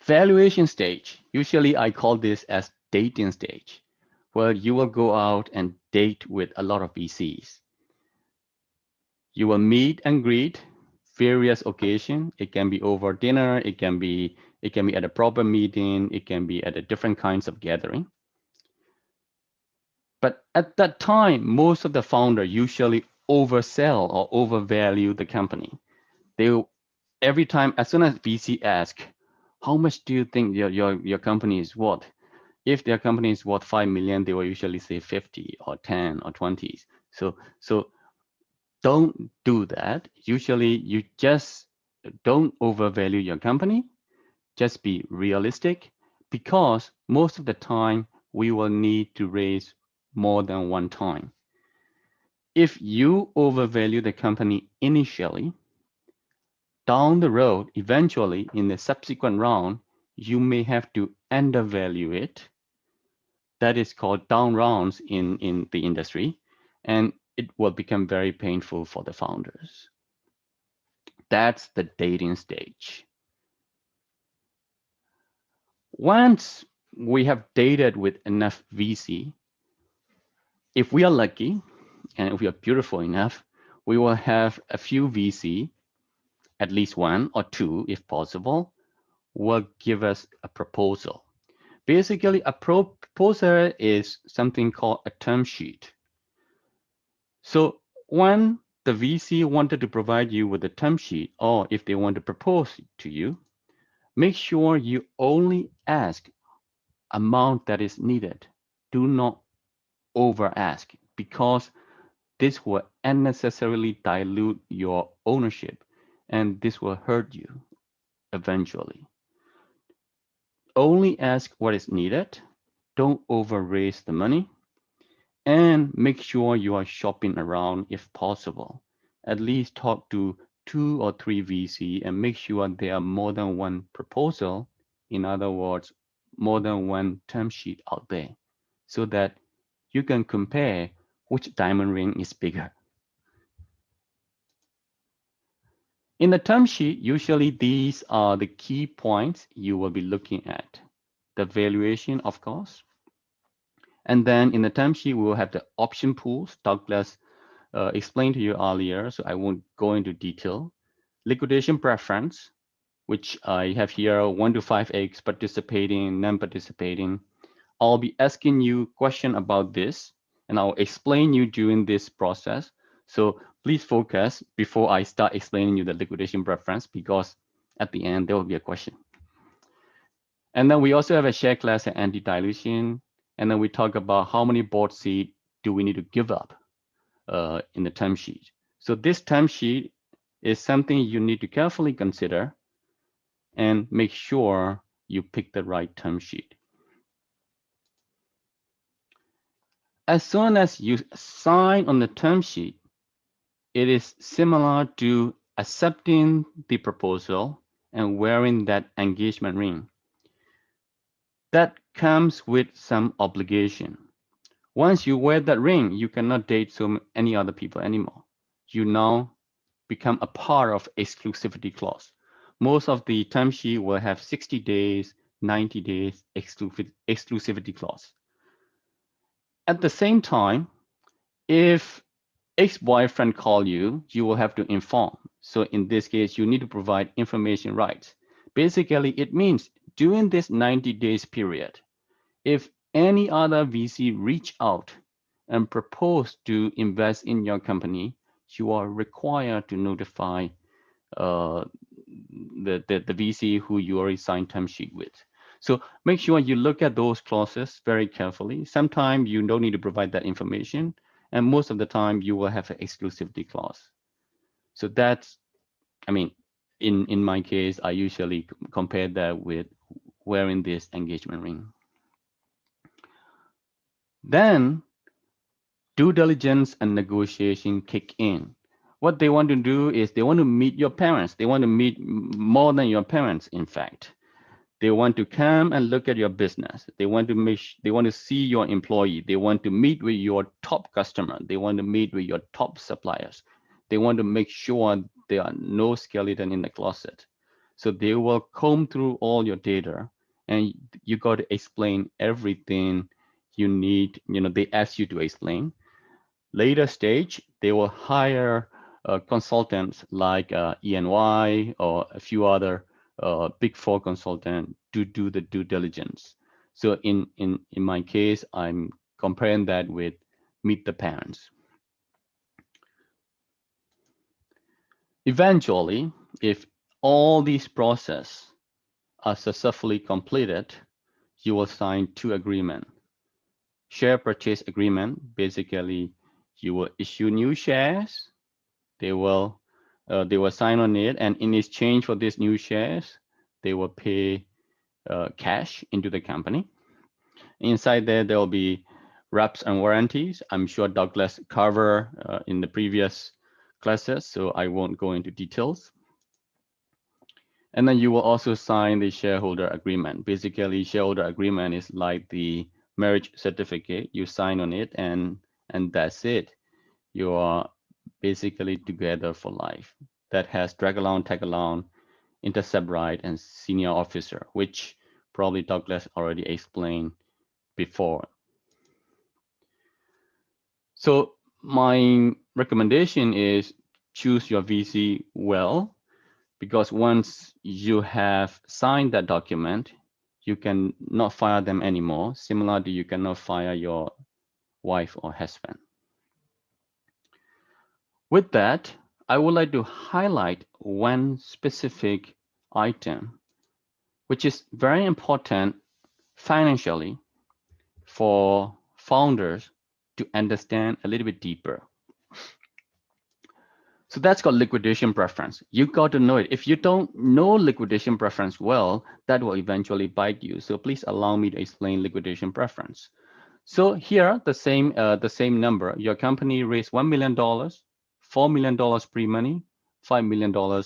Valuation stage. Usually I call this as dating stage, where you will go out and date with a lot of VCs. You will meet and greet various occasions. It can be over dinner, it can be at a proper meeting, it can be at a different kinds of gathering. But at that time, most of the founders usually oversell or overvalue the company. They every time, as soon as VC ask, how much do you think your company is worth? If their company is worth 5 million, they will usually say 50 or 10 or 20. So don't do that. Usually you just don't overvalue your company. Just be realistic, because most of the time we will need to raise more than one time. If you overvalue the company initially, down the road, eventually in the subsequent round, you may have to undervalue it. That is called down rounds in the industry, and it will become very painful for the founders. That's the dating stage. Once we have dated with enough VC, if we are lucky and if we are beautiful enough, we will have a few VC, at least one or two if possible, will give us a proposal. Basically, a proposal is something called a term sheet. So when the VC wanted to provide you with a term sheet, or if they want to propose to you, make sure you only ask amount that is needed. Do not over ask, because this will unnecessarily dilute your ownership, and this will hurt you eventually. Only ask what is needed. Don't over raise the money. and make sure you are shopping around if possible. At least talk to 2 or 3 VC and make sure there are more than one proposal. In other words, more than one term sheet out there so that you can compare which diamond ring is bigger. In the term sheet, usually these are the key points you will be looking at. The valuation, of course. And then in the term sheet, we will have the option pools. Douglas explained to you earlier, so I won't go into detail. Liquidation preference, which I have here 1 to 5x, participating, non-participating. I'll be asking you question about this, and I'll explain you during this process. So please focus before I start explaining you the liquidation preference, because at the end, there will be a question. And then we also have a share class and anti-dilution. And then we talk about how many board seats do we need to give up in the term sheet. So this term sheet is something you need to carefully consider and make sure you pick the right term sheet. As soon as you sign on the term sheet, it is similar to accepting the proposal and wearing that engagement ring. That comes with some obligation. Once you wear that ring, you cannot date any other people anymore. You now become a part of exclusivity clause. Most of the term sheet will have 60 days, 90 days exclusivity clause. At the same time, if ex-boyfriend call you, you will have to inform. So in this case, you need to provide information rights. Basically, it means during this 90 days period, if any other VC reach out and propose to invest in your company, you are required to notify the VC who you already signed term sheet with. So make sure you look at those clauses very carefully. Sometimes you don't need to provide that information, and most of the time you will have an exclusivity clause. So that's, I mean, in my case, I usually compare that with wearing this engagement ring. Then due diligence and negotiation kick in. What they want to do is they want to meet your parents. They want to meet more than your parents, in fact. They want to come and look at your business. They want to see your employee. They want to meet with your top customer. They want to meet with your top suppliers. They want to make sure there are no skeleton in the closet. So they will comb through all your data, and you got to explain everything you need. They ask you to explain. Later stage, they will hire consultants like EY or a few other Big Four consultants to do the due diligence. So in my case, I'm comparing that with meet the parents. Eventually, if all these processes are successfully completed, you will sign 2 agreements. Share purchase agreement, basically you will issue new shares. They will sign on it, and in exchange for these new shares, they will pay cash into the company. Inside there will be reps and warranties. I'm sure Douglas covered in the previous classes, so I won't go into details. And then you will also sign the shareholder agreement. Basically, shareholder agreement is like the marriage certificate. You sign on it, and that's it. You are basically together for life. That has drag along, tag along, intercept right, and senior officer, which probably Douglas already explained before. So my recommendation is choose your VC well, because once you have signed that document, you can not fire them anymore. Similarly, you cannot fire your wife or husband. With that, I would like to highlight one specific item, which is very important financially for founders to understand a little bit deeper. So that's called liquidation preference. You got to know it. If you don't know liquidation preference well, that will eventually bite you. So please allow me to explain liquidation preference. So here, the same number. Your company raised $1 million, $4 million pre-money, $5 million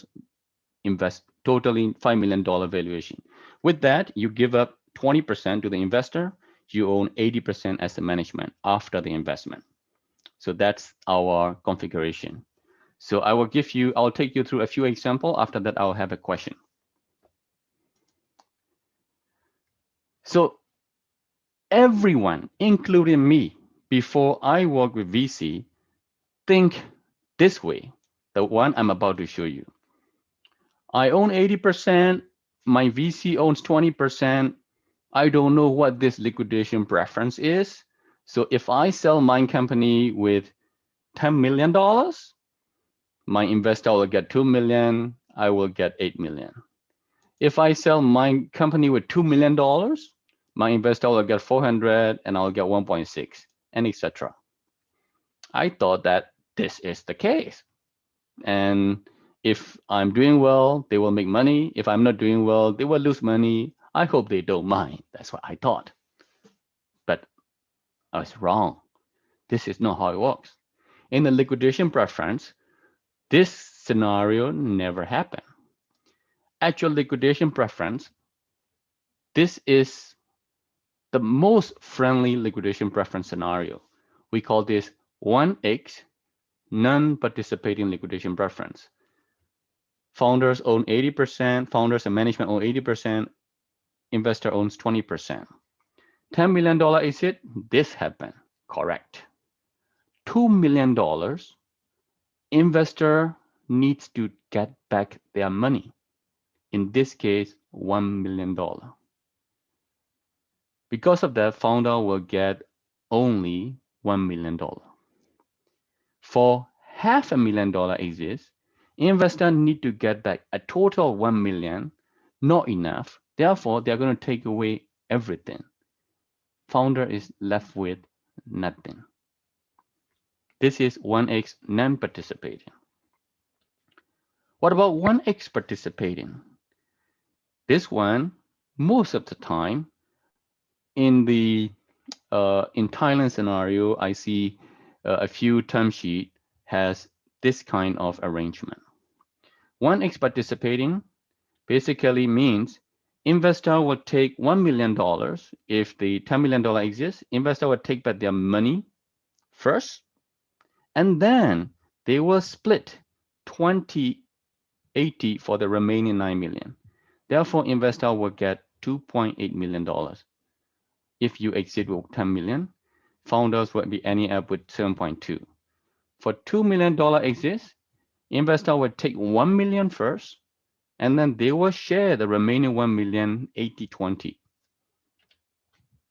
invest, totaling $5 million valuation. With that, you give up 20% to the investor. You own 80% as the management after the investment. So that's our configuration. So I'll take you through a few examples. After that, I'll have a question. So everyone, including me, before I work with VC, think this way, the one I'm about to show you. I own 80%, my VC owns 20%. I don't know what this liquidation preference is. So if I sell my company with $10 million, my investor will get $2 million, I will get $8 million. If I sell my company with $2 million, my investor will get 400 and I'll get 1.6 and etc. I thought that this is the case. And if I'm doing well, they will make money. If I'm not doing well, they will lose money. I hope they don't mind. That's what I thought. But I was wrong. This is not how it works. In the liquidation preference, this scenario never happened. Actual liquidation preference, this is the most friendly liquidation preference scenario. We call this 1x non-participating liquidation preference. Founders own 80%, founders and management own 80%, investor owns 20%. $10 million exit, this happened, correct. $2 million, investor needs to get back their money. In this case, $1 million. Because of that, founder will get only $1 million. For $500,000 exits, investor need to get back a total of $1 million, not enough. Therefore, they're going to take away everything. Founder is left with nothing. This is 1x non-participating. What about 1x participating? This one, most of the time, in the in Thailand scenario, I see a few term sheet has this kind of arrangement. 1x participating basically means investor will take $1 million. If the $10 million exists, investor will take back their money first, and then they will split 20-80 for the remaining $9 million. Therefore, investor will get $2.8 million. If you exit with $10 million, founders will be ending up with 7.2. For $2 million exits, investor will take $1 million first, and then they will share the remaining $1 million 80-20,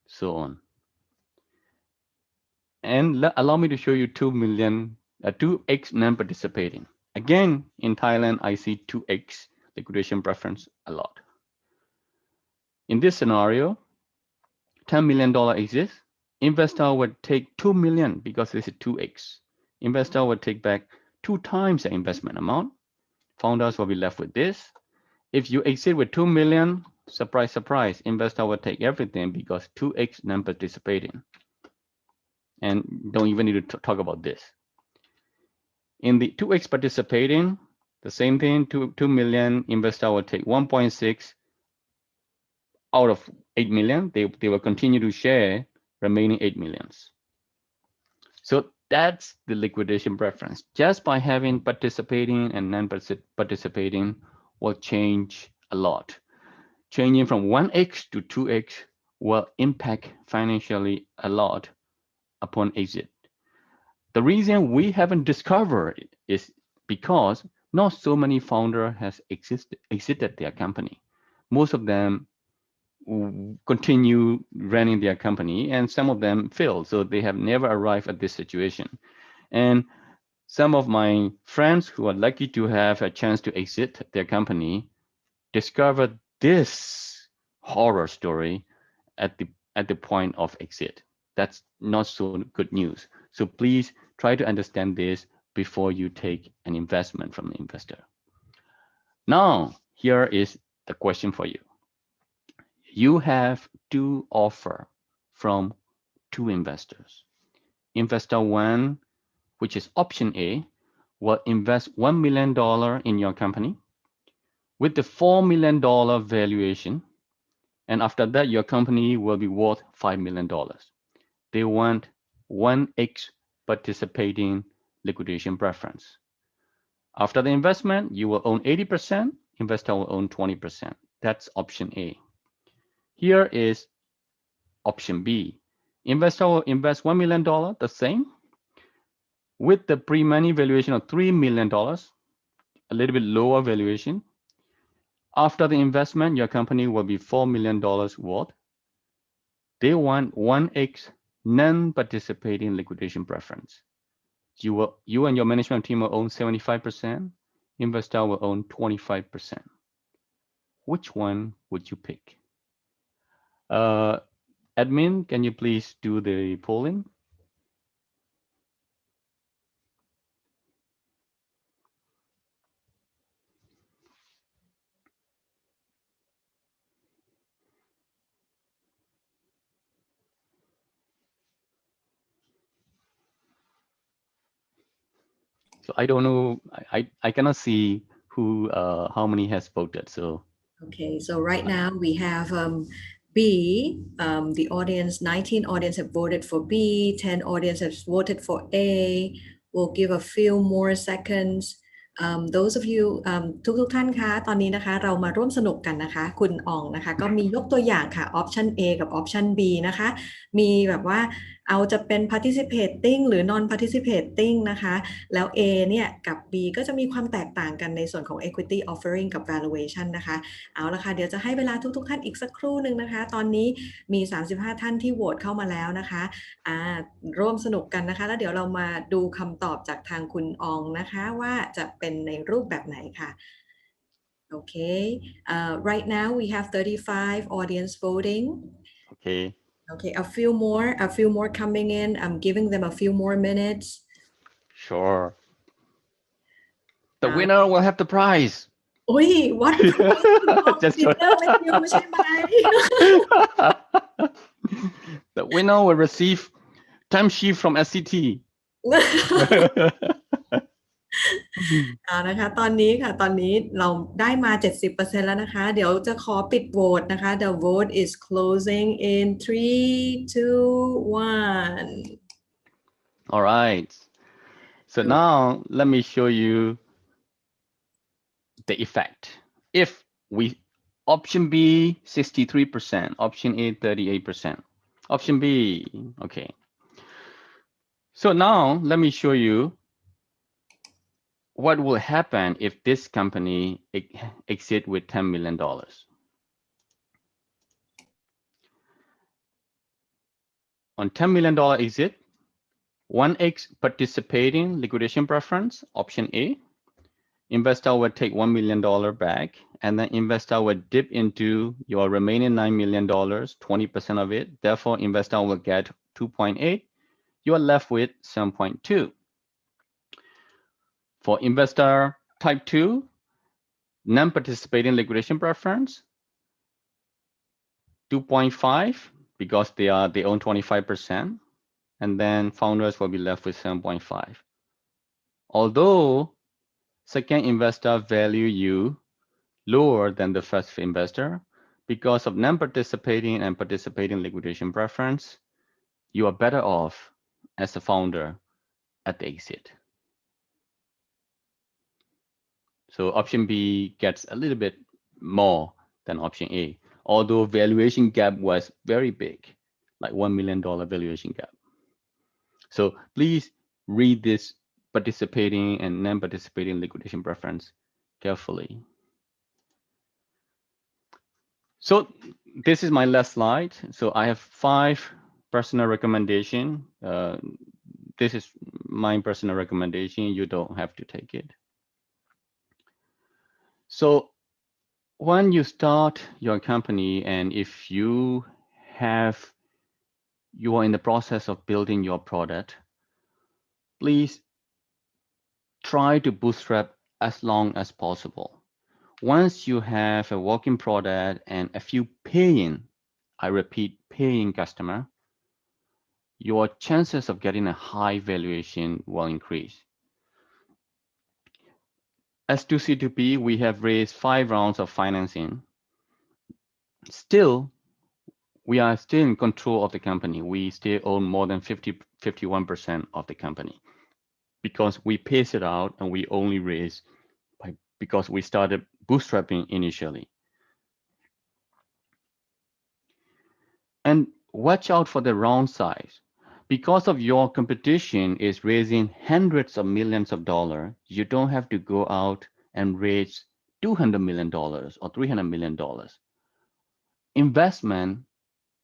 so on. And allow me to show you 2x non-participating. Again, in Thailand, I see 2x liquidation preference a lot. In this scenario, $10 million exists. Investor would take $2 million because this is 2x. Investor would take back 2 times the investment amount. Founders will be left with this. If you exit with $2 million, surprise, surprise, investor will take everything because 2x non-participating. And don't even need to talk about this. In the 2x participating, the same thing, 2 million, investor will take 1.6 out of 8 million. They will continue to share remaining 8 millions. So that's the liquidation preference. Just by having participating and non-participating will change a lot. Changing from 1x to 2x will impact financially a lot upon exit. The reason we haven't discovered it is because not so many founders has exited their company. Most of them continue running their company, and some of them fail, so they have never arrived at this situation. And some of my friends who are lucky to have a chance to exit their company discovered this horror story at the point of exit. That's not so good news. So please try to understand this before you take an investment from the investor. Now, here is the question for you. You have 2 offers from two investors. Investor 1, which is option A, will invest $1 million in your company with the $4 million valuation, and after that, your company will be worth $5 million. They want 1x participating liquidation preference. After the investment, you will own 80%, investor will own 20%. That's option A. Here is option B. Investor will invest $1 million, the same, with the pre-money valuation of $3 million, a little bit lower valuation. After the investment, your company will be $4 million worth. They want 1x non-participating liquidation preference. You and your management team will own 75%. Investor will own 25%. Which one would you pick? Admin, can you please do the polling? So I don't know, I cannot see who, how many has voted, so. Okay, so right now we have B, the audience, 19 audience have voted for B, 10 audience have voted for A. We'll give a few more seconds. Those of you ทุกท่านคะตอนนี้นะคะเรามาร่วมสนุกกันนะคะคุณอ่องนะคะก็มียกตัวอย่างค่ะ option A กับ option B นะคะมีแบบว่าเอาจะเป็น participating หรือ non participating นะคะแล้ว A เนี่ยกับ B ก็จะมีความแตกต่างกันในส่วนของ equity offering กับ valuation นะคะเอาละค่ะเดี๋ยวจะให้เวลาทุกท่านอีกสักครู่หนึ่งนะคะตอนนี้มี35ท่านที่โหวตเข้ามาแล้วนะคะร่วมสนุกกันนะคะแล้วเดี๋ยวเรามาดูคำตอบจากทางคุณอองนะคะว่าจะเป็นในรูปแบบไหนค่ะ Okay, right now we have 35 audience voting. Okay, a few more coming in. I'm giving them a few more minutes. Sure. The winner will have the prize. Oi, what prize? Just dinner with you ใช่ไหม The winner will receive timesheet from SCT. นะคะตอนนี้เราได้มา 70% แล้วนะคะเดี๋ยวจะขอปิดโหวตนะคะ The vote is closing in 3, 2, 1. All right. So now let me show you the effect. If we option B 63%, option A 38%, option B, okay. So now let me show you what will happen if this company exit with $10 million. On $10 million exit, 1x participating liquidation preference, option A. Investor will take $1 million back, and then investor will dip into your remaining $9 million, 20% of it. Therefore, investor will get 2.8. You are left with 7.2. For investor type 2, non-participating liquidation preference, 2.5 because they own 25%, and then founders will be left with 7.5. Although second investor value you lower than the first investor, because of non-participating and participating liquidation preference, you are better off as a founder at the exit. So option B gets a little bit more than option A, although valuation gap was very big, like $1 million valuation gap. So please read this participating and non-participating liquidation preference carefully. So this is my last slide. So I have 5 personal recommendations. This is my personal recommendation. You don't have to take it. So when you start your company, and if you are in the process of building your product, please try to bootstrap as long as possible. Once you have a working product and a few paying, I repeat, paying customer, your chances of getting a high valuation will increase. As to C2P, we have raised 5 rounds of financing. Still, we are still in control of the company. We still own more than 51% of the company because we pace it out and we only raise because we started bootstrapping initially. And watch out for the round size. Because of your competition is raising hundreds of millions of dollars, you don't have to go out and raise $200 million or $300 million. Investment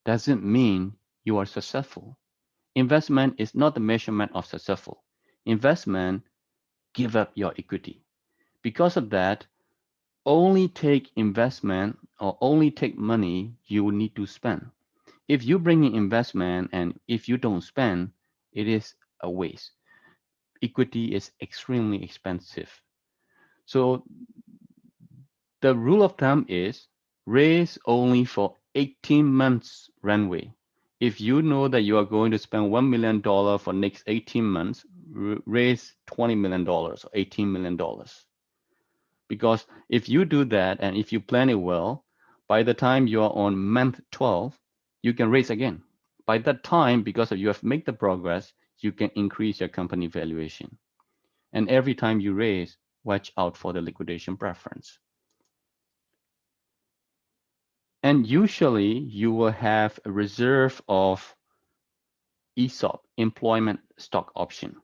doesn't mean you are successful. Investment is not the measurement of successful. Investment, give up your equity. Because of that, only take investment or only take money you need to spend. If you bring in investment and if you don't spend, it is a waste. Equity is extremely expensive. So the rule of thumb is raise only for 18 months runway. If you know that you are going to spend $1 million for next 18 months, raise $20 million or $18 million. Because if you do that and if you plan it well, by the time you are on month 12, you can raise again. By that time, because you have made the progress, you can increase your company valuation. And every time you raise, watch out for the liquidation preference. And usually you will have a reserve of Esop, employment stock option.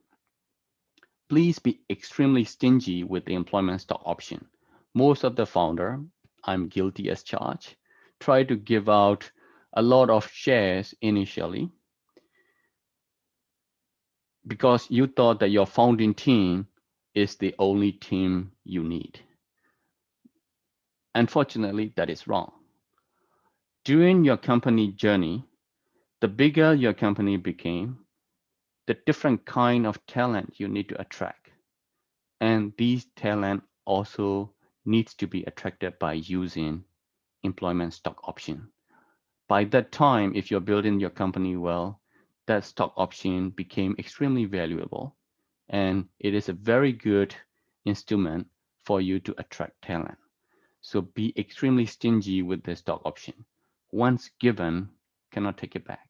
Please be extremely stingy with the employment stock option. Most of the founder, I'm guilty as charged, try to give out a lot of shares initially because you thought that your founding team is the only team you need. Unfortunately, that is wrong. During your company journey, the bigger your company became, the different kind of talent you need to attract. And these talent also needs to be attracted by using employment stock option. By that time, if you're building your company well, that stock option became extremely valuable. And it is a very good instrument for you to attract talent. So be extremely stingy with the stock option. Once given, cannot take it back.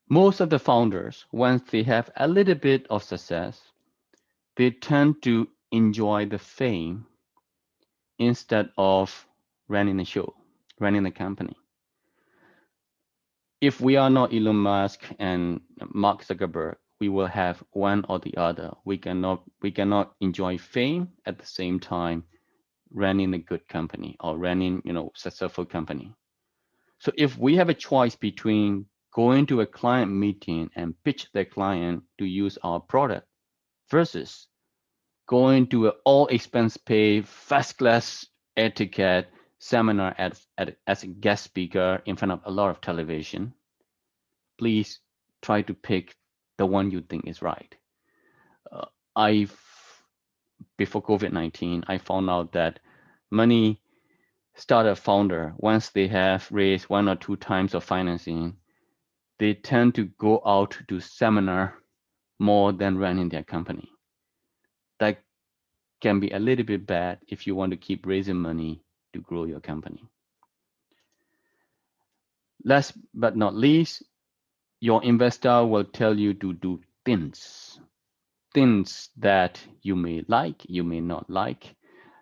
Most of the founders, once they have a little bit of success, they tend to enjoy the fame instead of running a show, running a company. If we are not Elon Musk and Mark Zuckerberg, we will have one or the other. We cannot enjoy fame at the same time running a good company or running, successful company. So if we have a choice between going to a client meeting and pitch the client to use our product versus going to an all expense paid first class etiquette seminar as a guest speaker in front of a lot of television, please try to pick the one you think is right. Before COVID-19, I found out that many startup founder, once they have raised 1 or 2 times of financing, they tend to go out to seminar more than running their company. That can be a little bit bad if you want to keep raising money to grow your company. Last but not least, your investor will tell you to do things that you may like, you may not like.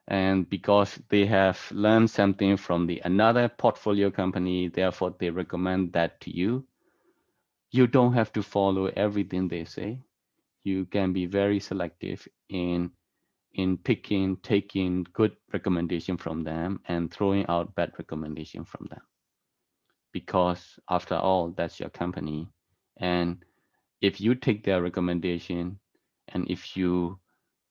And because they have learned something from another portfolio company, therefore they recommend that to you. You don't have to follow everything they say. You can be very selective in taking good recommendation from them and throwing out bad recommendation from them. Because after all, that's your company. And if you take their recommendation and if you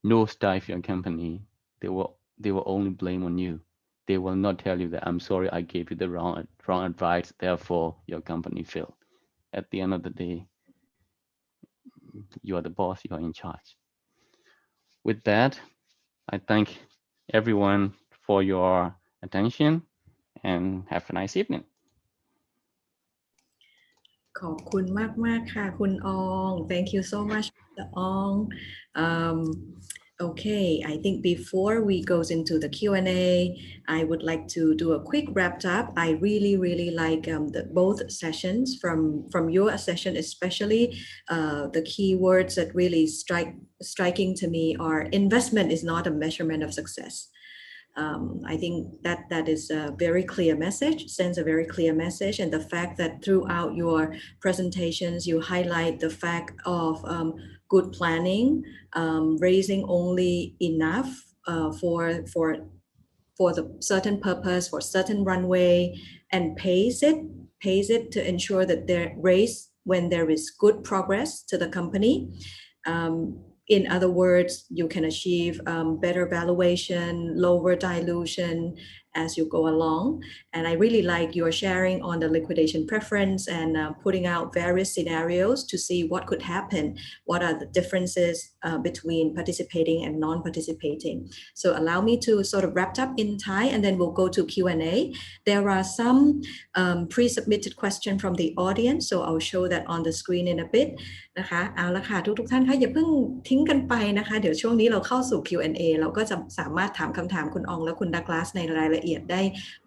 nosedive your company, they will only blame on you. They will not tell you that I'm sorry I gave you the wrong advice, therefore your company failed. At the end of the day, you are the boss, you are in charge. With that, I thank everyone for your attention and have a nice evening. ขอบคุณมากค่ะคุณออง Thank you so much Mr. Ong. Okay, I think before we goes into the Q&A, I would like to do a quick wrap up. I really like both sessions from your session, especially the keywords that really striking to me are investment is not a measurement of success. I think that is a very clear message, sends a very clear message, and the fact that throughout your presentations you highlight the fact of good planning, raising only enough for the certain purpose, for certain runway, and pace it to ensure that there raise when there is good progress to the company. In other words, you can achieve better valuation, lower dilution as you go along. And I really like your sharing on the liquidation preference and putting out various scenarios to see what could happen. What are the differences between participating and non-participating? So allow me to sort of wrap up in Thai and then we'll go to Q&A. There are some pre-submitted questions from the audience, so I'll show that on the screen in a bit. นะคะเอาละค่ะทุกท่านคะอย่าเพิ่งทิ้งกันไปนะคะเดี๋ยวช่วงนี้เราเข้าสู่ Q&A เราก็จะสามารถถามคำถามคุณอองและคุณดักลาสในรายละเอียดได้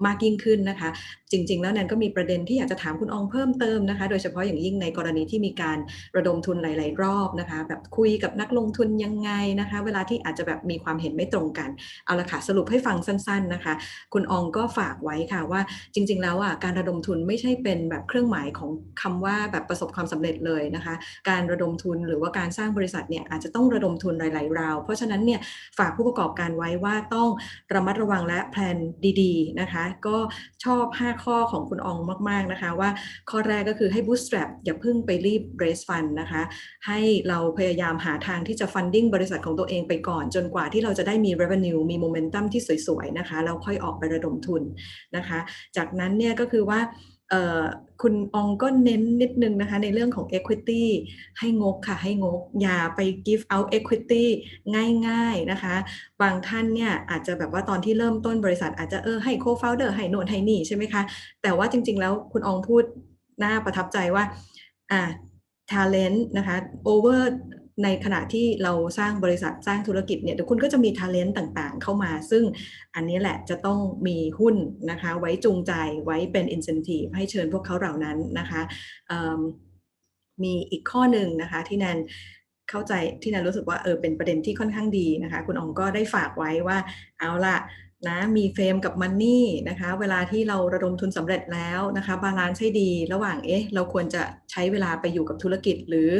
มากยิ่งขึ้นนะคะจริงๆแล้วแนนก็มีประเด็นที่อยากจะถามคุณอองเพิ่มเติมนะคะโดยเฉพาะอย่างยิ่งในกรณีที่มีการระดมทุนหลายๆรอบนะคะแบบคุยกับนักลงทุนยังไงนะคะเวลาที่อาจจะแบบมีความเห็นไม่ตรงกันเอาละค่ะสรุปให้ฟังสั้นๆนะคะคุณอองก็ฝากไว้ค่ะว่าจริงๆแล้วการระดมทุนไม่ใช่เป็นแบบเครื่องหมายของคำว่าแบบประสบความสำเร็จเลยนะคะการระดมทุนหรือว่าการสร้างบริษัทเนี่ยอาจจะต้องระดมทุนหลายๆราวเพราะฉะนั้นเนี่ยฝากผู้ประกอบการไว้ว่าต้องระมัดระวังและแพลนดีๆนะคะก็ชอบ5ข้อของคุณอองมากๆนะคะว่าข้อแรกก็คือให้ bootstrap อย่าเพิ่งไปรีบ raise fund นะคะให้เราพยายามหาทางที่จะ funding บริษัทของตัวเองไปก่อนจนกว่าที่เราจะได้มี revenue มี momentum ที่สวยๆนะคะแล้วค่อยออกไประดมทุนนะคะจากนั้นเนี่ยก็คือว่าคุณอองก็เน้นนิดนึงนะคะในเรื่องของ equity ให้งกค่ะให้งกอย่าไป give out equity ง่ายๆนะคะบางท่านเนี่ยอาจจะแบบว่าตอนที่เริ่มต้นบริษัทอาจจะให้ co-founder ให้โน่นให้นี่ใช่ไหมคะแต่ว่าจริงๆแล้วคุณอองพูดน่าประทับใจว่าtalent นะคะ over ในขณะที่เราสร้างบริษัทสร้างธุรกิจเนี่ยเดี๋ยวคุณก็จะมี talent ต่างๆเข้ามาซึ่งอันนี้แหละจะต้องมีหุ้นนะคะไว้จูงใจไว้เป็น incentive ให้เชิญพวกเขาเหล่านั้นนะคะมีอีกข้อหนึ่งนะคะที่แนนเข้าใจที่แนนรู้สึกว่าเป็นประเด็นที่ค่อนข้างดีนะคะคุณอองก็ได้ฝากไว้ว่าเอาล่ะนะมีเฟรมกับมันนี่นะคะเวลาที่เราระดมทุนสำเร็จแล้วนะคะบาลานซ์ให้ดีระหว่างเราควรจะใช้เวลาไปอยู่กับธุรกิจหรือ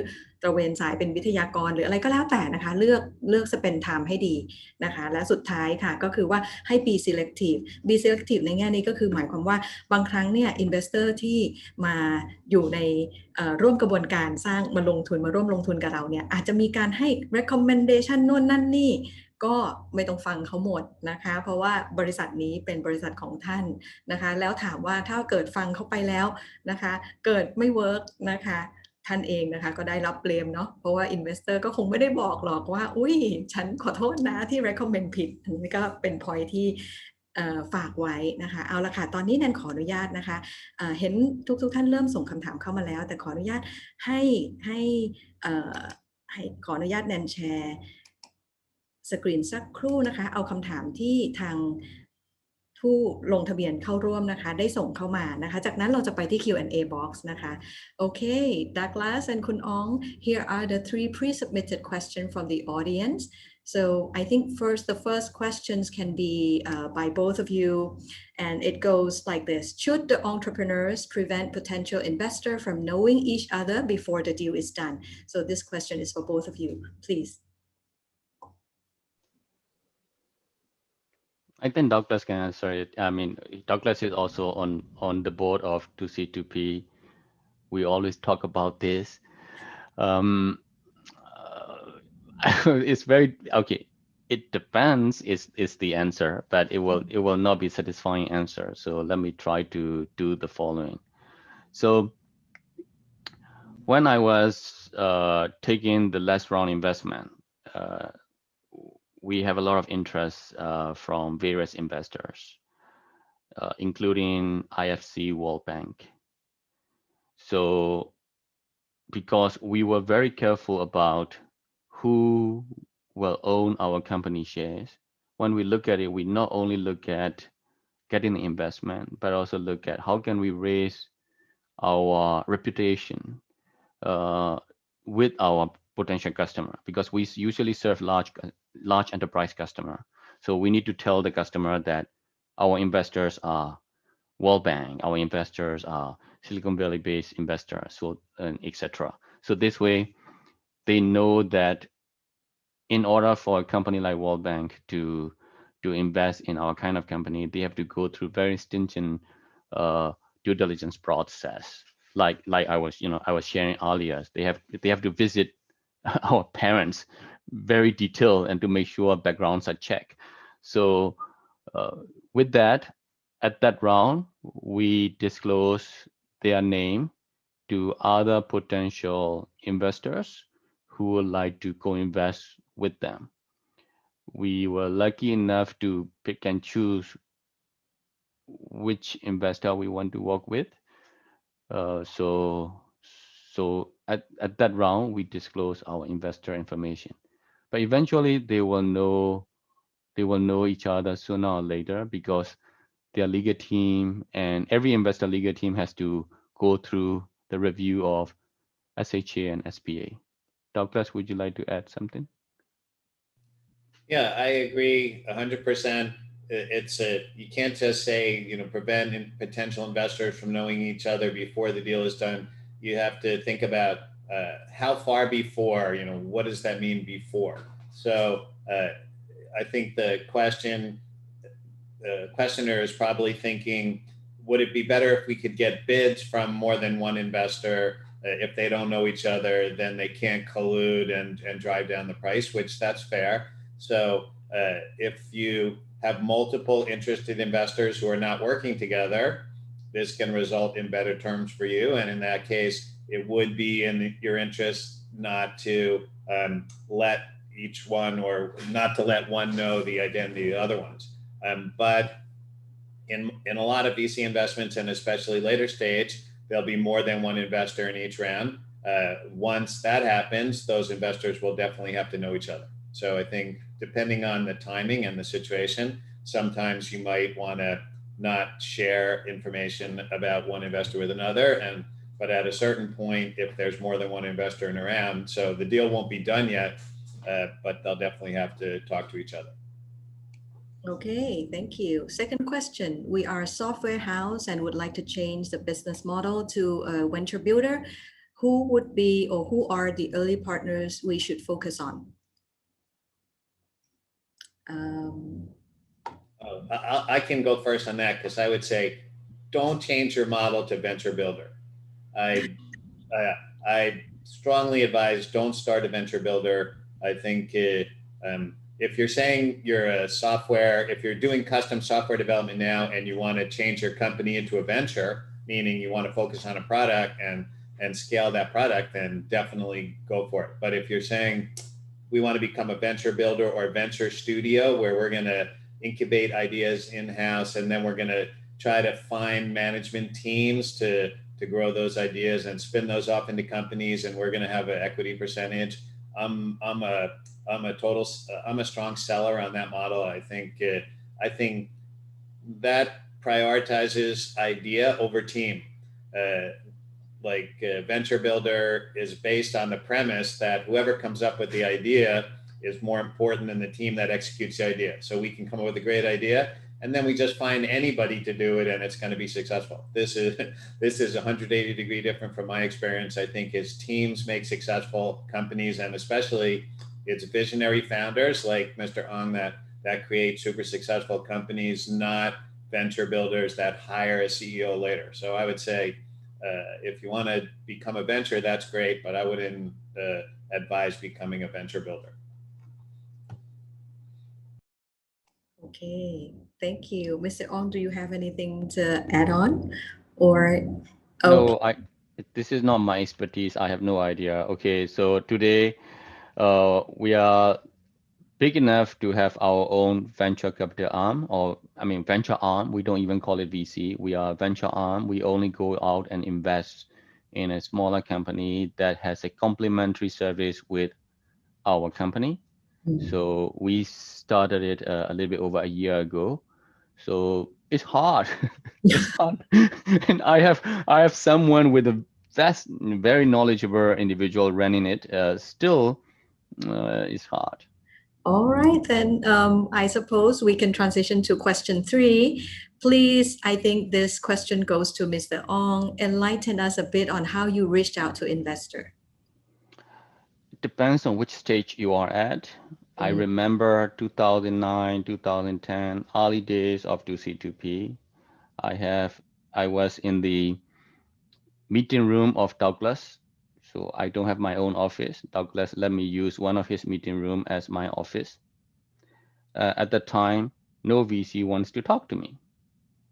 ตระเวนสายเป็นวิทยากรหรืออะไรก็แล้วแต่นะคะเลือก spend time ให้ดีนะคะและสุดท้ายค่ะก็คือว่าให้ be selective ในแง่นี้ก็คือหมายความว่าบางครั้งเนี่ย investor ที่มาอยู่ในร่วมกระบวนการสร้างมาร่วมลงทุนกับเราเนี่ยอาจจะมีการให้ recommendation โน่นนั่นนี่ก็ไม่ต้องฟังเขาหมดนะคะเพราะว่าบริษัทนี้เป็นบริษัทของท่านนะคะแล้วถามว่าถ้าเกิดฟังเขาไปแล้วนะคะเกิดไม่เวิร์กนะคะท่านเองนะคะก็ได้รับเบลมเนาะเพราะว่า investor ก็คงไม่ได้บอกหรอกว่าอุ้ยฉันขอโทษนะที่ recommend ผิดอันนี้ก็เป็น point ที่ฝากไว้นะคะเอาละค่ะตอนนี้แนนขออนุญาตนะคะเห็นทุกท่านเริ่มส่งคำถามเข้ามาแล้วแต่ขออนุญาตให้ขออนุญาตแนนแชร์สกรีนสักครู่นะคะเอาคำถามที่ทางผู้ลงทะเบียนเข้าร่วมนะคะได้ส่งเข้ามานะคะจากนั้นเราจะไปที่ Q&A box นะคะโอเค Douglas and คุณออง here are the 3 pre-submitted questions from the audience so I think the first questions can be by both of you and it goes like this should the entrepreneurs prevent potential investor from knowing each other before the deal is done so this question is for both of you please I think Douglas can answer it. I mean, Douglas is also on the board of 2C2P. We always talk about this. It's very okay. It depends is the answer, but it will not be satisfying answer. So let me try to do the following. So when I was taking the last round investment. We have a lot of interest from various investors, including IFC World Bank. So because we were very careful about who will own our company shares. When we look at it, we not only look at getting the investment, but also look at how can we raise our reputation with our potential customer, because we usually serve large enterprise customer. So we need to tell the customer that our investors are World Bank, our investors are Silicon Valley based investors, so etc. So this way they know that in order for a company like World Bank to invest in our kind of company, they have to go through very stringent due diligence process. Like I was sharing earlier, they have to visit our parents very detailed and to make sure backgrounds are checked. So with that, at that round, we disclose their name to other potential investors who would like to co-invest with them. We were lucky enough to pick and choose which investor we want to work with. So at that round, we disclose our investor information. But eventually, they will know each other sooner or later, because their legal team and every investor legal team has to go through the review of SHA and SPA. Douglas, would you like to add something? Yeah, I agree 100%. You can't just say, prevent potential investors from knowing each other before the deal is done. You have to think about how far before, what does that mean before? So I think the questioner is probably thinking, would it be better if we could get bids from more than one investor? If they don't know each other, then they can't collude and drive down the price, which that's fair. So if you have multiple interested investors who are not working together, this can result in better terms for you. And in that case, it would be in your interest not to let each one, or not to let one know the identity of the other ones. But in a lot of VC investments, and especially later stage, there'll be more than one investor in each round. Once that happens, those investors will definitely have to know each other. So I think depending on the timing and the situation, sometimes you might want to not share information about one investor with another. But at a certain point, if there's more than one investor in a round, so the deal won't be done yet, but they'll definitely have to talk to each other. Okay, thank you. Second question. We are a software house and would like to change the business model to a venture builder. Who would be, or who are the early partners we should focus on? I can go first on that, because I would say, don't change your model to venture builder. I strongly advise, don't start a venture builder. I think if you're saying you're if you're doing custom software development now and you want to change your company into a venture, meaning you want to focus on a product and scale that product, then definitely go for it. But if you're saying we want to become a venture builder or a venture studio where we're going to incubate ideas in-house, and then we're going to try to find management teams to grow those ideas and spin those off into companies, and we're going to have an equity percentage, I'm a strong seller on that model. I think that prioritizes idea over team. Venture builder is based on the premise that whoever comes up with the idea is more important than the team that executes the idea. So we can come up with a great idea, and then we just find anybody to do it, and it's going to be successful. This is 180 degree different from my experience. I think it's teams make successful companies, and especially it's visionary founders like Mr. Ong that create super successful companies, not venture builders that hire a CEO later. So I would say, if you want to become a venture, that's great, but I wouldn't advise becoming a venture builder. Okay, thank you. Mr. Ong, do you have anything to add on? Or no, this is not my expertise. I have no idea. Okay, so today we are big enough to have our own venture capital arm, venture arm. We don't even call it VC. We are venture arm. We only go out and invest in a smaller company that has a complementary service with our company. So we started it a little bit over a year ago. So it's hard. It's hard. And I have someone with a very knowledgeable individual running it. Still, it's hard. All right, then I suppose we can transition to question 3. Please, I think this question goes to Mr. Ong. Enlighten us a bit on how you reached out to investor. It depends on which stage you are at. I remember 2009, 2010, early days of 2C2P. I was in the meeting room of Douglas. So I don't have my own office. Douglas let me use one of his meeting room as my office. At the time, no VC wants to talk to me.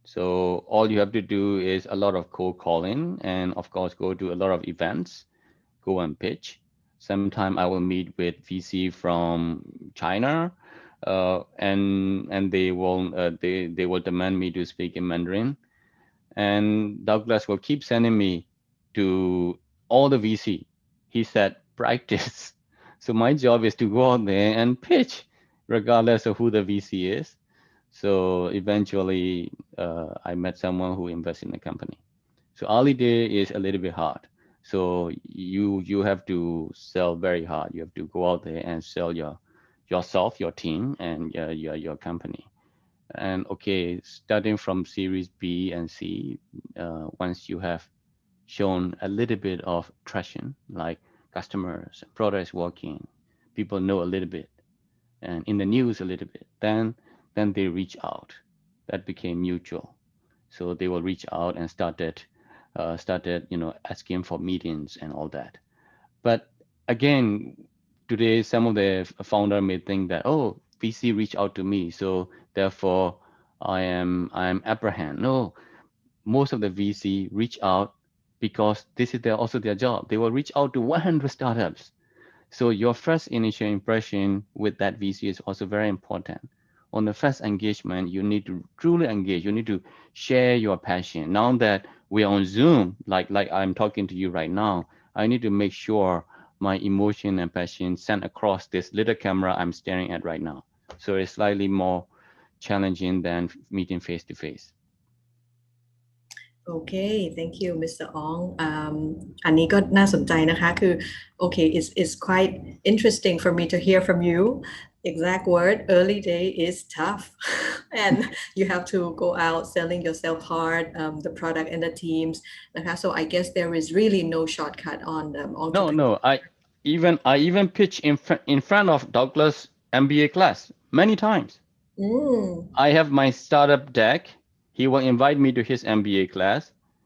So all you have to do is a lot of cold calling and of course go to a lot of events, go and pitch. Sometime I will meet with VC from China, and they will demand me to speak in Mandarin. And Douglas will keep sending me to all the VC. He said, practice. So my job is to go out there and pitch, regardless of who the VC is. So eventually, I met someone who invests in the company. So early day is a little bit hard. So you have to sell very hard. You have to go out there and sell yourself, your team, and your company. And okay, starting from Series B and C, once you have shown a little bit of traction, like customers, product is working, people know a little bit, and in the news a little bit, then they reach out. That became mutual. So they will reach out and started asking for meetings and all that. But again, today some of the founder may think that, oh, VC reached out to me, so therefore I am apprehend. No, most of the VC reach out because this is also their job. They will reach out to 100 startups. So your first initial impression with that VC is also very important. On the first engagement, you need to truly engage. You need to share your passion. Now that we are on Zoom, like I'm talking to you right now, I need to make sure my emotion and passion sent across this little camera I'm staring at right now. So it's slightly more challenging than meeting face to face. Okay, thank you, Mr. Ong. อันนี้ก็น่าสนใจนะคะคือ okay, it's quite interesting for me to hear from you. Exact word, early day is tough. And you have to go out selling yourself hard, the product and the teams.นะคะ. So I guess there is really no shortcut on No, I even pitch in front of Douglas MBA class many times. I have my startup deck. He will invite me to his MBA class,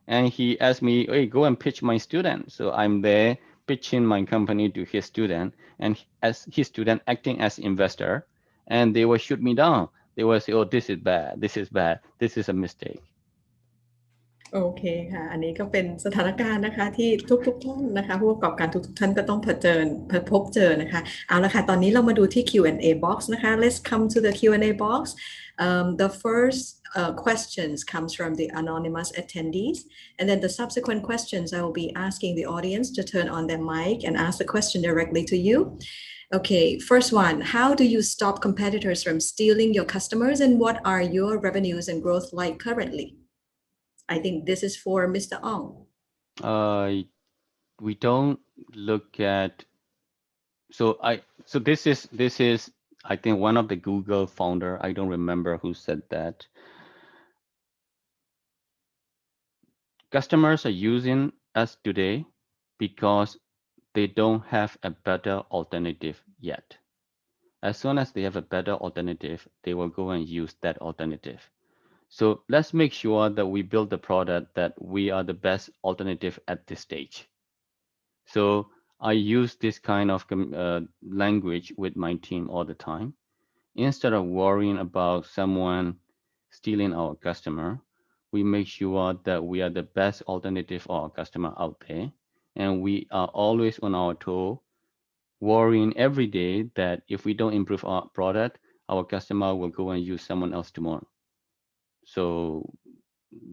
and he asked me, hey, go and pitch my student. So I'm there pitching my company to his student, and as his student acting as investor, and they will shoot me down. They will say, oh, this is bad, this is a mistake. โอเคค่ะอันนี้ก็เป็นสถานการณ์นะคะที่ทุกท่านนะคะผู้ประกอบการทุกท่านก็ต้องพบเจอนะคะเอาละค่ะตอนนี้เรามาดูที่ Q&A box นะคะ Let's come to the Q&A box. The first questions comes from the anonymous attendees, and then the subsequent questions I will be asking the audience to turn on their mic and ask the question directly to you. Okay, first one, how do you stop competitors from stealing your customers, and what are your revenues and growth like currently? I think this is for Mr. Ong. We don't look at. So this is I think one of the Google founder. I don't remember who said that. Customers are using us today because they don't have a better alternative yet. As soon as they have a better alternative, they will go and use that alternative. So let's make sure that we build the product that we are the best alternative at this stage. So I use this kind of language with my team all the time. Instead of worrying about someone stealing our customer, we make sure that we are the best alternative for our customer out there. And we are always on our toe, worrying every day that if we don't improve our product, our customer will go and use someone else tomorrow. So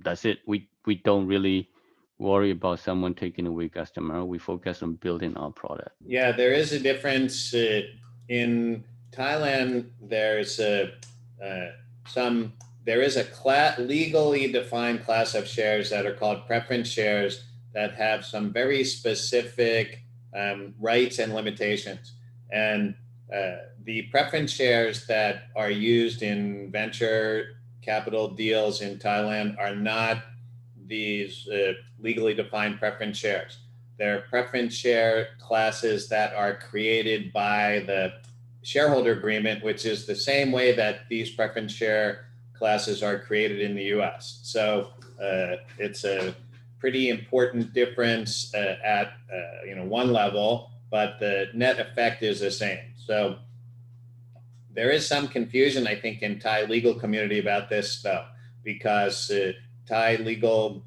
that's it. We don't really worry about someone taking away customer. We focus on building our product. Yeah, there is a difference. In Thailand, there is a legally defined class of shares that are called preference shares that have some very specific rights and limitations. And the preference shares that are used in venture capital deals in Thailand are not these legally defined preference shares. They're preference share classes that are created by the shareholder agreement, which is the same way that these preference share classes are created in the US. So it's a pretty important difference at one level, but the net effect is the same. So there is some confusion, I think, in Thai legal community about this though, because Thai legal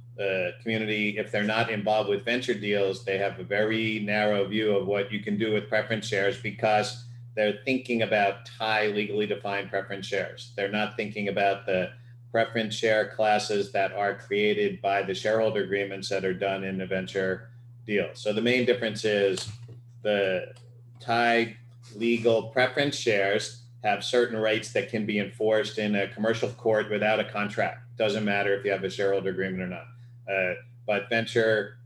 community, if they're not involved with venture deals, they have a very narrow view of what you can do with preference shares because they're thinking about Thai legally defined preference shares. They're not thinking about the preference share classes that are created by the shareholder agreements that are done in the venture deal. So the main difference is the Thai legal preference shares have certain rights that can be enforced in a commercial court without a contract. Doesn't matter if you have a shareholder agreement or not. But venture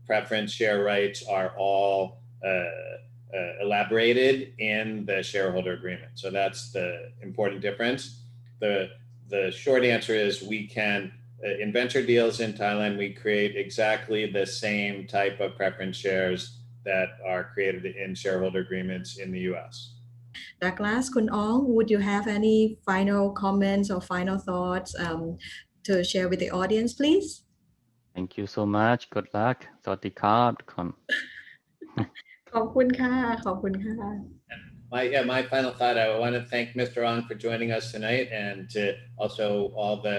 preference share rights are all elaborated in the shareholder agreement. So that's the important difference. The short answer is we can, in venture deals in Thailand, we create exactly the same type of preference shares that are created in shareholder agreements in the US. Douglas, Kun Ong, would you have any final comments or final thoughts to share with the audience, please? Thank you so much. Good luck. สวัสดีครับทุกคน ขอบคุณค่ะ ขอบคุณค่ะ My final thought, I want to thank Mr. Ong for joining us tonight and to also all the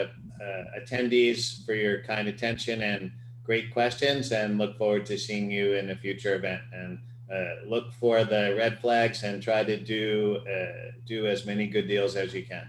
attendees for your kind attention and great questions, and look forward to seeing you in a future event. And look for the red flags and try to do as many good deals as you can.